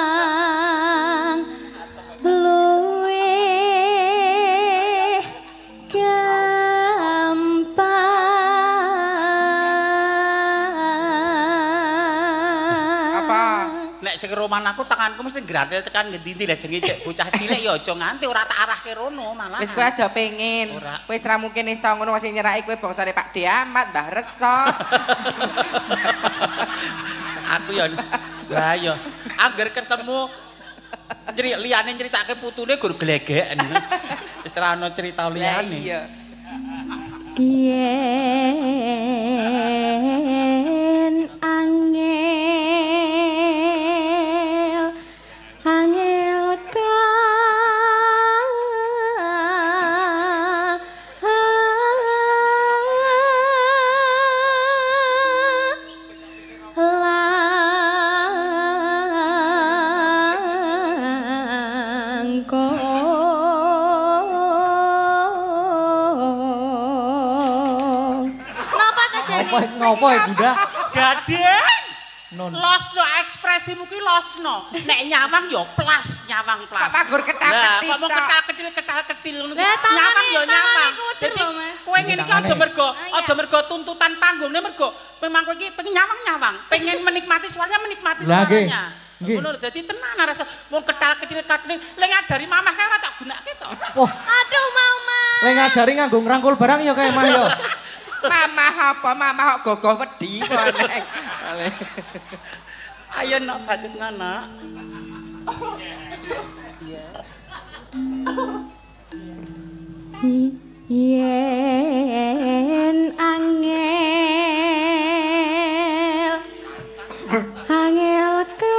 Speaker 6: gampang luwe gampang.
Speaker 2: Apa?
Speaker 3: Nek sing roman aku tanganku mesti gratil tekan ngendi-endi lah jenenge cek bocah cilik ya aja nganti ora tak arahke rono malah.
Speaker 2: Wis kowe aja pengin.
Speaker 3: Ora.
Speaker 2: Wis ra mungkin iso ngono masih nyeraki kowe bangsane Pak Diamat, Mbah Reso.
Speaker 3: Aku ya lah ya angger ketemu liyane nyeritake putune gur glegeken. Wis ora ono cerita liyane.
Speaker 2: Iya.
Speaker 6: Yen angel ka langkong.
Speaker 1: Ngopo ya, Bunda?
Speaker 3: Gadeng.
Speaker 1: Non.
Speaker 3: Losno ekspresimu ki losno. Nek nyawang ya plas, nyawang plas.
Speaker 2: Pak Magur
Speaker 3: Lah,
Speaker 2: ketak-ketik.
Speaker 3: kok mau ketal-ketil ngono.
Speaker 6: Lah, tangane-
Speaker 3: Nyawang ya nyawang.
Speaker 6: tangane kuder
Speaker 3: Dadi
Speaker 6: lho, Mas.
Speaker 3: kowe ngene iki aja mergo
Speaker 6: iya.
Speaker 3: aja mergo tuntutan panggungnya mergo memang kowe iki pengen nyawang-nyawang, pengen menikmati suaranya menikmati
Speaker 1: Lah, nggih.
Speaker 3: suaranya.
Speaker 1: Nggih.
Speaker 3: Ngono lho, dadi tenan rasa wong ketal-ketil katne le ngajari mamah kae ora tak gunakake to.
Speaker 1: Wah,
Speaker 6: Aduh mau Mas.
Speaker 1: le ngajari nganggo ngrangkul barang ya kae mah ya.
Speaker 2: Mamah apa? Mamah kok gogoh wedi meneh.
Speaker 3: Ayo nak bacot nak.
Speaker 6: Yen angel ka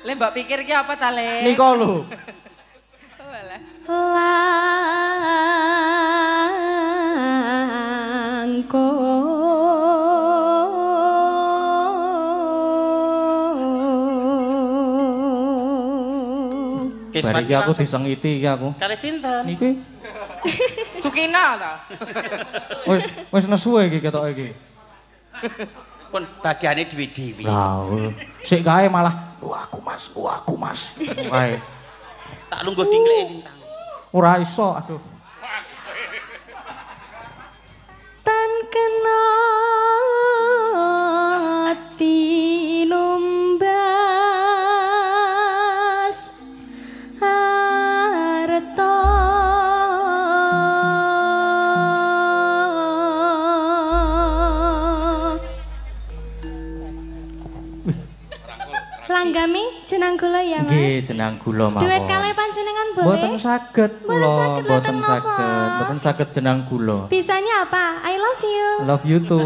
Speaker 2: Le mbok pikir ki apa ta Le?
Speaker 1: Nika lho.
Speaker 3: Langkung.
Speaker 1: Bari iki aku disengiti iki aku.
Speaker 3: Kali sinten?
Speaker 1: Niki
Speaker 2: Sukina to.
Speaker 1: wis nesu iki ketoke iki.
Speaker 3: Pun bagiane dhewe-dhewe.
Speaker 1: Lah, sik kae malah aku Mas. Kae.
Speaker 3: Tak lungguh dingkleke lintang.
Speaker 1: Ora iso, aduh.
Speaker 6: Tan kena tinumbas harta Langgami jenang kula ya Mas.
Speaker 1: Nggih, jenang gula mawon.
Speaker 6: Duet kalih panjenengan boleh?
Speaker 1: Mboten saged kula,
Speaker 6: saged,
Speaker 1: mboten
Speaker 6: mboten
Speaker 1: saged.
Speaker 6: napa?
Speaker 1: Mboten saged jenang gula.
Speaker 6: Bisanya apa? I love you.
Speaker 1: Love you too.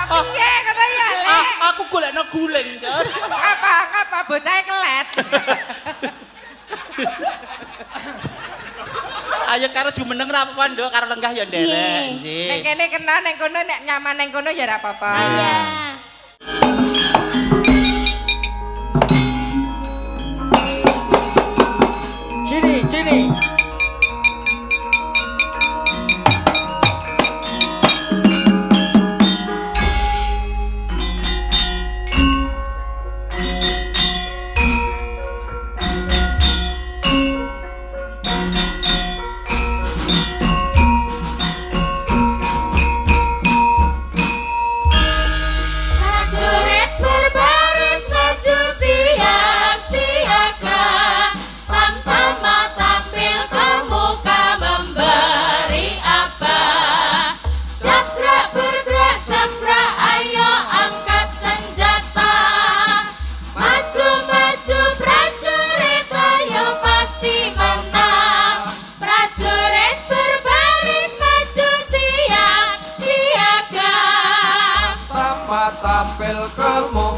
Speaker 2: Piye ngono ya Le?
Speaker 3: Aku golekno guling, Jon.
Speaker 2: Apa bocahe kelet.
Speaker 3: Ayo karo jumeneng ra apa-apa, Nduk, karo lenggah ya nderek.
Speaker 6: Nggih.
Speaker 3: Nggih.
Speaker 2: Nek kene kena nek kono nek nyaman ning kono ya ora apa-apa.
Speaker 6: Iya.
Speaker 1: Sini.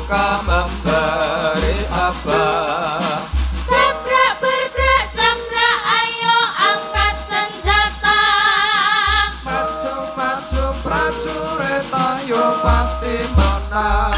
Speaker 7: suka memberi apa.
Speaker 6: Sabrak bergerak, sabrak ayo angkat senjata.
Speaker 7: Maju-maju prajurit ayo pasti menang.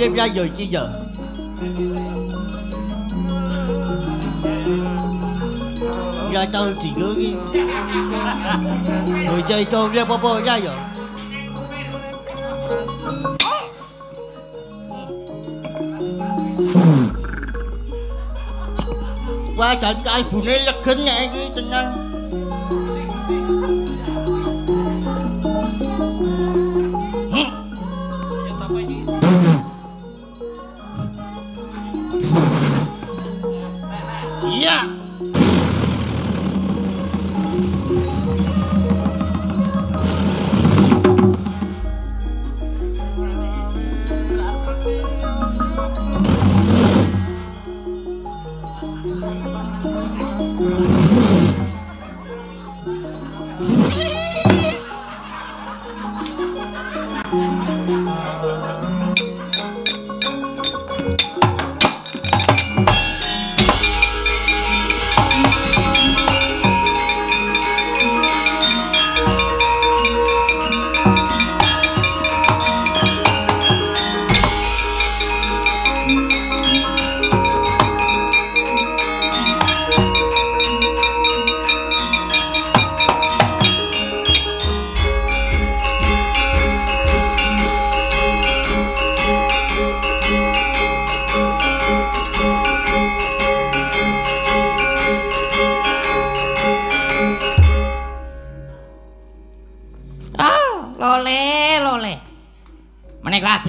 Speaker 8: Đêm ra giờ chi giờ? Ya tau digo iki. Bocah itu oleh apa ya? Wah, jan kalbune legen nek iki tenan. Iya.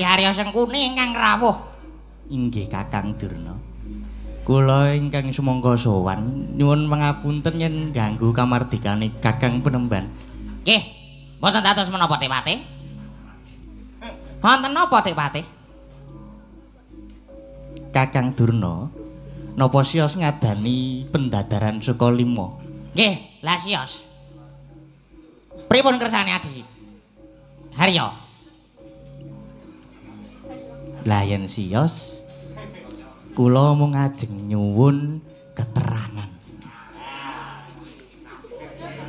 Speaker 1: Harya Sengkuni ingkang rawuh. Inggih Kakang Durna. Kula ingkang sumangga sowan nyuwun pangapunten yen ganggu kamardikane Kakang Penemban. Nggih, mboten dados menapa Tepate? Wonten napa Tepate? Kakang Durna, napa siyos ngadani pendadaran saka lima? Nggih, lah siyos. Pripun kersane Adi? Harya. Lah yen siyos kula mung ajeng nyuwun keterangan.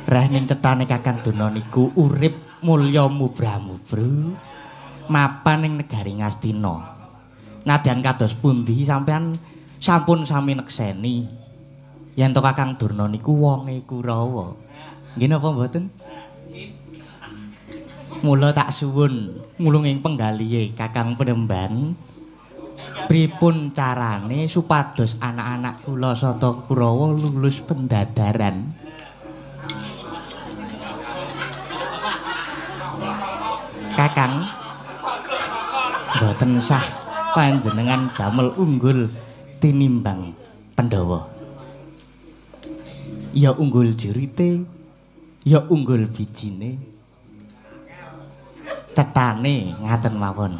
Speaker 1: Rah ning cethane Kakang Durna niku urip mulya mubra-mubru mapan ing negari Ngastina. Nadyan kados pundi sampean sampun sami nekseni yen to Kakang Durna niku wonge Kurawa. Nggih napa mboten? Mula tak suwun mulunging penggalihe Kakang Penemban pripun carane supados anak-anak kula sata Kurawa lulus pendadaran. Kakang boten sah panjenengan damel unggul tinimbang Pandhawa. Ya unggul jirite, ya unggul bijine. Cethane ngaten mawon.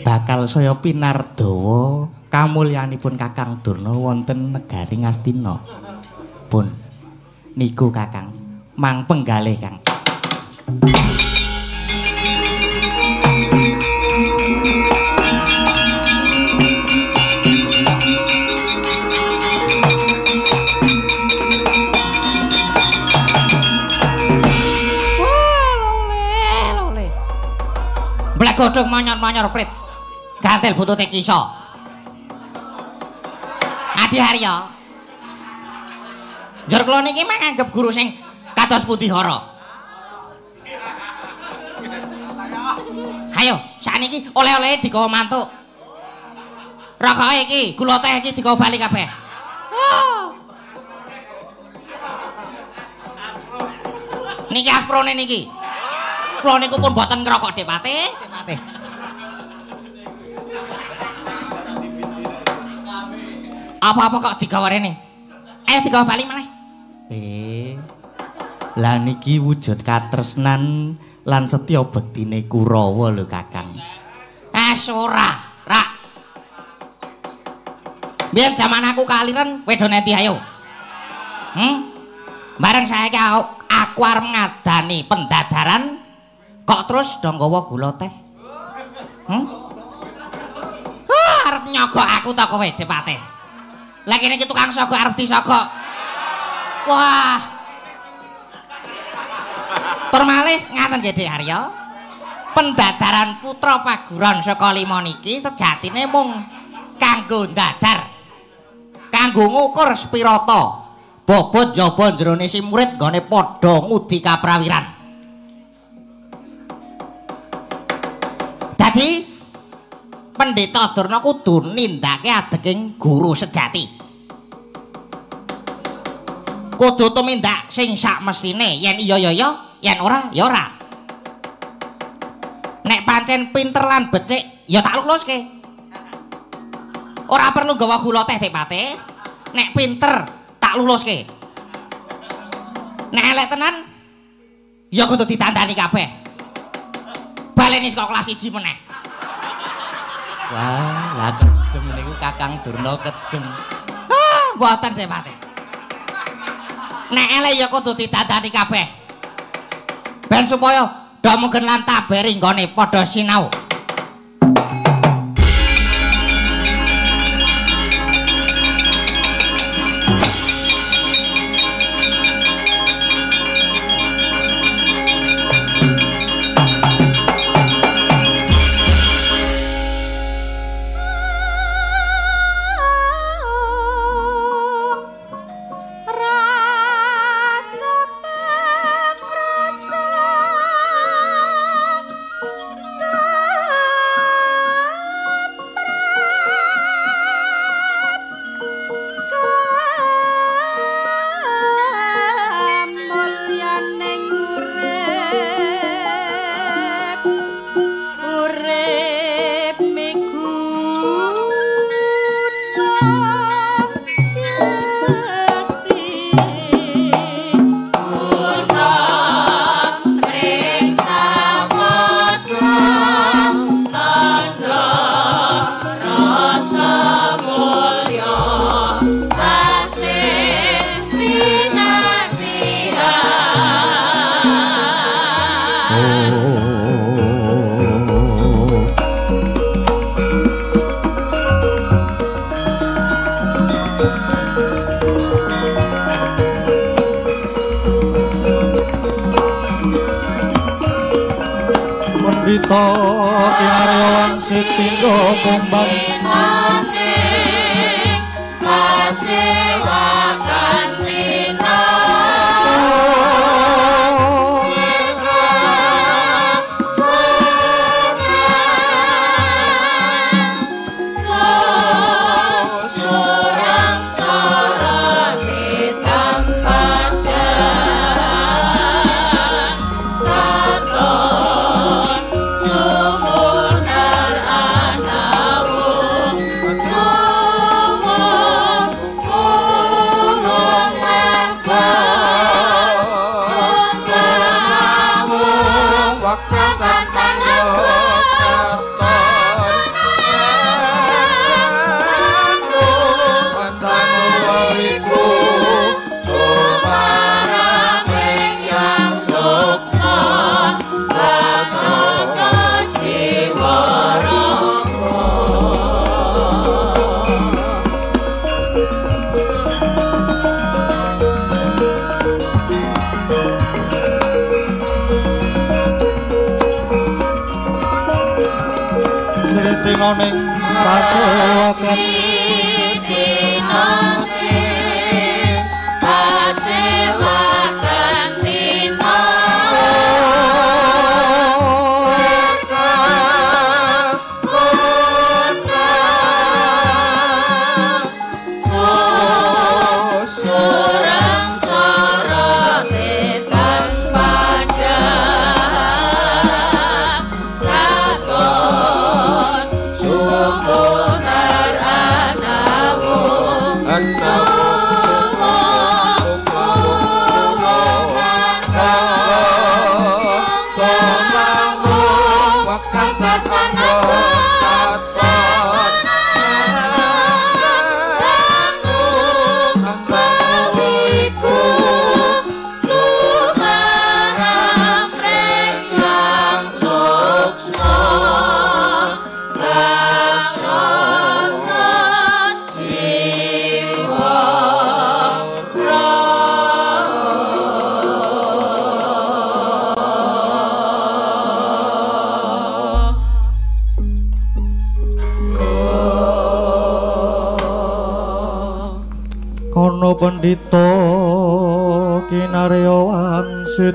Speaker 1: Bakal saya pinardawa kamulyanipun Kakang Durna wonten negari Ngastina. Pun niku Kakang, mang penggalih Kang. Godhong manyor-manyor prit. Gantil butute kisa. Adi Harya. Njur kula niki manganggep guru sing kados pundi hara. Ayo, sakniki oleh-olehe digawa mantuk. Rokoke iki, gula teh iki digawa bali kabeh. Niki asprone niki. Kula niku pun boten ngrokok Depate. Apa-apa kok digawa rene? Ayo digawa bali meneh. Lah niki wujud katresnan lan setya bektine Kurawa lho Kakang. Ora, Rak. Biyen jaman aku kaliren wedon endi ayo. Bareng saiki aku arep ngadani pendadaran kok terus do nggawa gula teh. Arep nyogok aku ta kowe Depate. Lah kene iki tukang sogok arep disogok. Wah. Tur malih ngaten nggih Dik Harya. Pendadaran putra paguron saka lima niki sejatine mung kanggo ndadar. Kanggo ngukur spirata bobot njaba jerone si murid nggone padha ngudi kaprawiran. Dadi Pendeta Durna kudu nindakake adeging guru sejati. Kudu tumindak sing sakmestine, yen iya ya iya, yen ora ya ora. Nek pancen pinter lan becik ya tak luluske. Ora perlu gawa gula teh Pate. Nek pinter tak luluske. Nek elek tenan ya kudu ditandani kabeh. Baleni saka kelas 1 meneh. Wah, lah kejem niku Kakang Durna kejem. Mboten Dek Pate. Nek elek ya kudu ditandani kabeh. Ben supaya damugen lan taberi nggone padha sinau.
Speaker 7: Pandita Kinaryawan Sitinggo Kumbang
Speaker 9: Pasewakan Tina
Speaker 7: Ning pasewakan
Speaker 9: pasewakan Tina surang soroti tanpa takon sumunar anak
Speaker 7: Pandita kinarya wangsit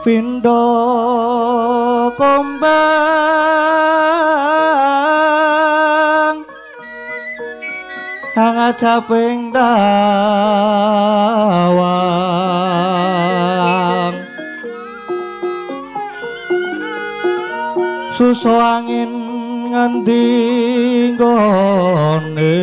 Speaker 7: pindha kombang angajaping dawang susu angin ngendi nggone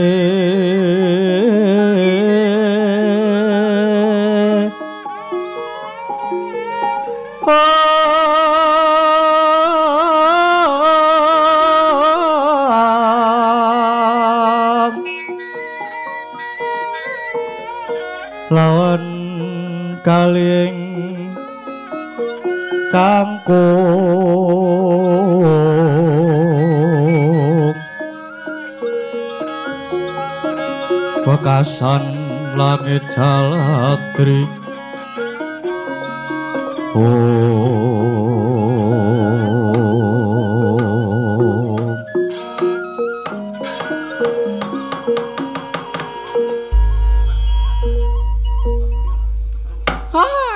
Speaker 7: lawan kaling kangkung wekasan langit jaladri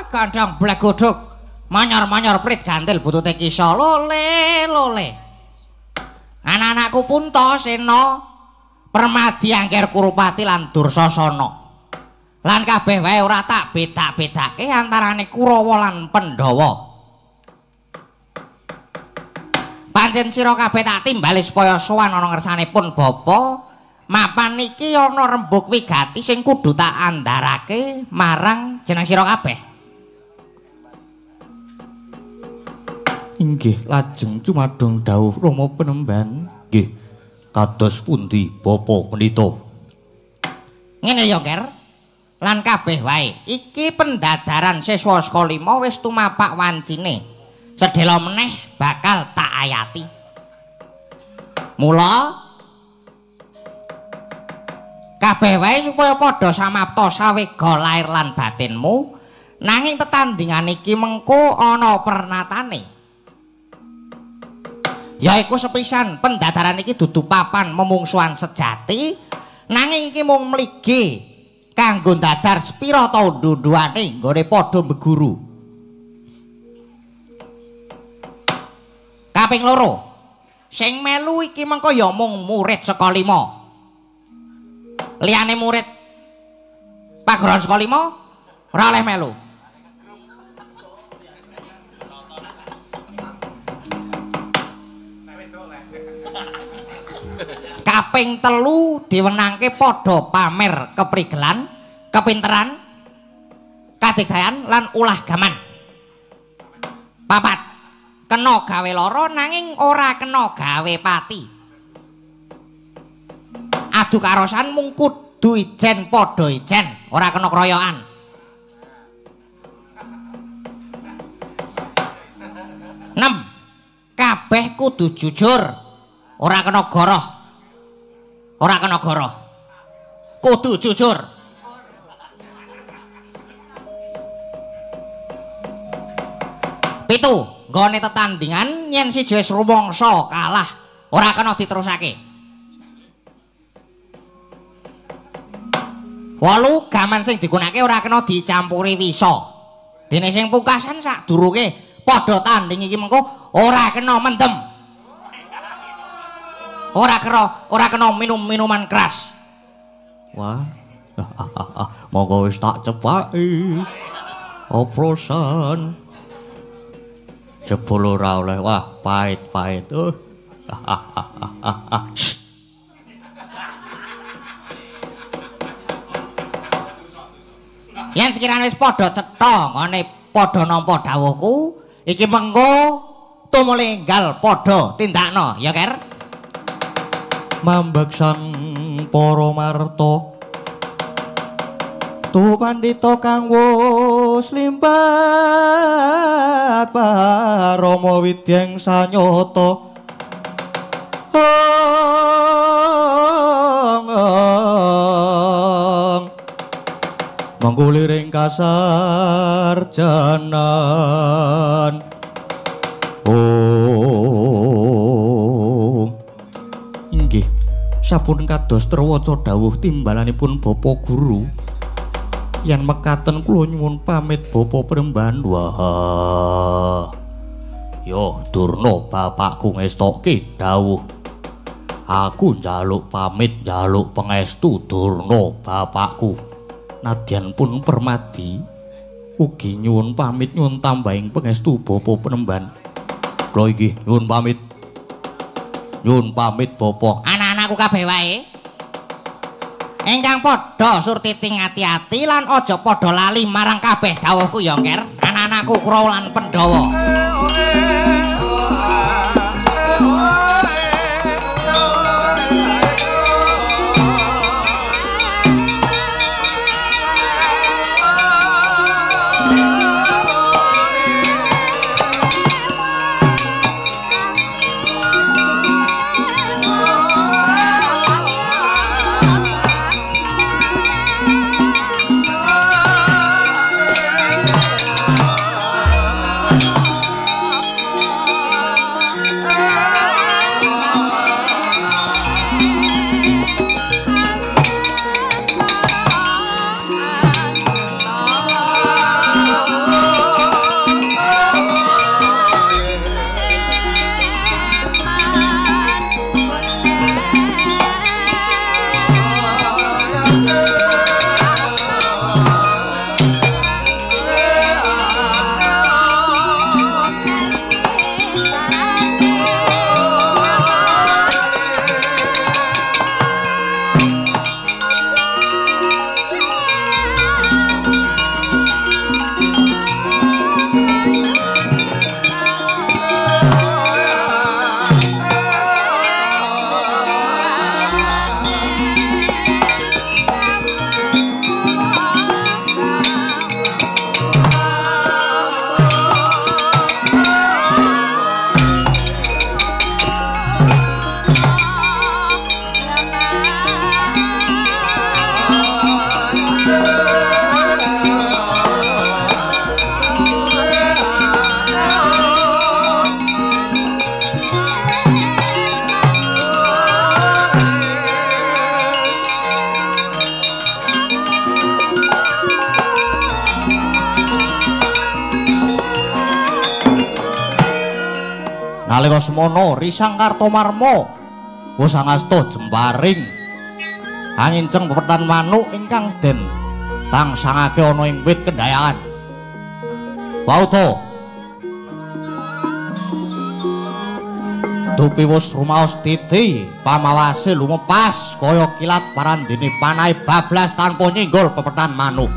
Speaker 1: kandang blek godhog manyor-manyor prit gantil butute kisa lole anak-anakku Punta Sena Permadi Angger Kurupati lan Dursasana lan kabeh wae ora tak bedak-bedake antarane Kurawa lan Pandhawa pancen sira kabeh tak timbali supaya sowan ana ngersanipun Bapa mapan niki ana rembug wigati sing kudu tak andharake marang jeneng sira kabeh.
Speaker 7: Inggih lajeng cumadong dawuh Rama Penemban. Nggih. Kados pundi Bapa Pendhita?
Speaker 1: Ngene ya, Nger. Lan kabeh wae, iki pendadaran siswa Seka 5 wis tumapak wancine. Sedhela meneh bakal tak ayati. Mula kabeh wae supaya padha samapta sawega lair lan batinmu, nanging tetandingan iki mengko ana pernatane. Yaiku sepisan pendadaran iki dudu papan memungsuhan sejati nanging iki mung mligi kanggo dadar sepira ta nduduane nggone padha beguru. Kaping loro sing melu iki mengko ya mung murid Seka 5 liyane murid paguron Seka 5 ora oleh melu. Kaping 3 diwenangke padha pamer keprigelan, kepinteran, kadigdayan lan ulah gaman. 4 kena gawe lara nanging ora kena gawe pati. Adu karosan mung kudu ijen padha ijen, ora kena kroyokan. 6 kabeh kudu jujur, ora kena goroh. Ora kena goroh. Kudu jujur. 7 nggone tetandingan yen siji wis rumangsa kalah, ora kena diterusake. 8 gaman sing digunakake ora kena dicampuri wisa. Dene sing pungkasan sadurunge padha tanding iki mengko ora kena mendem. Ora kena minum-minuman keras.
Speaker 7: Wah. Monggo wis tak cepaki. Oplosan. Jebul ora oleh. Wah, pahit-pahit.
Speaker 1: Yen sekirane wis padha cetha ngene padha nampa dawuhku, iki mengko tumulinggal padha tindakna, ya Ker?
Speaker 7: Mambak sang para marta tu pandhita kang wus limpat parama widyang sanyata nganggo liring kasarjanan. Oh inggih sampun kados trewaca dawuh timbalanipun Bapak Guru yen mekaten kula nyuwun pamit Bapak Premban. Wah yo Durna bapakku ngestokke dawuh aku njaluk pamit njaluk pangestu Durna bapakku nadyan pun Permadi ugi nyuwun pamit nyuwun tambahing pangestu Bapak Penemban. Kula inggih nyuwun pamit. Nyuwun pamit Bapak.
Speaker 10: Anak-anakku kabeh wae. Ingkang padha surtiting ati-ati lan aja padha lali marang kabeh dawuhku ya, Nger. Anak-anakku Kurawa lan Pandhawa.
Speaker 7: Nalika semono Risang Kartomarma Wasangasta jemparing anginceng pepethan manuk ingkang den tangsangake ana ing wit kendhayan. Pauta Dupiwus rumaos titi pamawase lumepas kaya kilat parandene panahe bablas tanpa nyenggol pepethan manuk.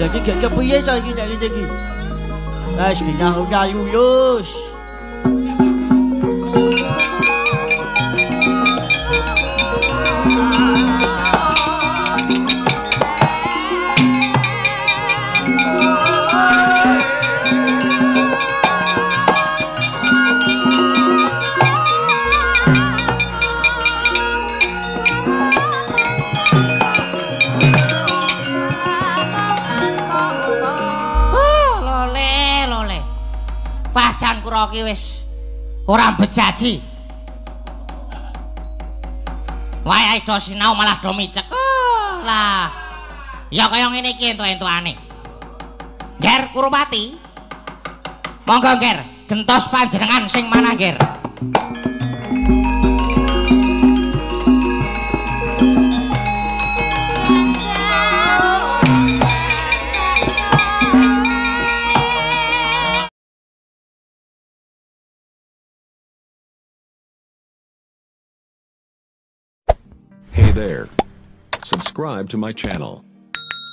Speaker 8: Lagi gak kepiye ta iki nek iki. Wes udah lulus.
Speaker 10: Bathara ki wis ora bejaji. Wayahe do sinau malah do micek. Lah. Ya kaya ngene iki entuk-entukane. Nger Kurupati. Monggo Nger, gentos panjenengan sing manah Nger.
Speaker 11: Hey there. Subscribe to my channel.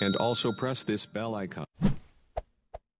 Speaker 11: And also press this bell icon.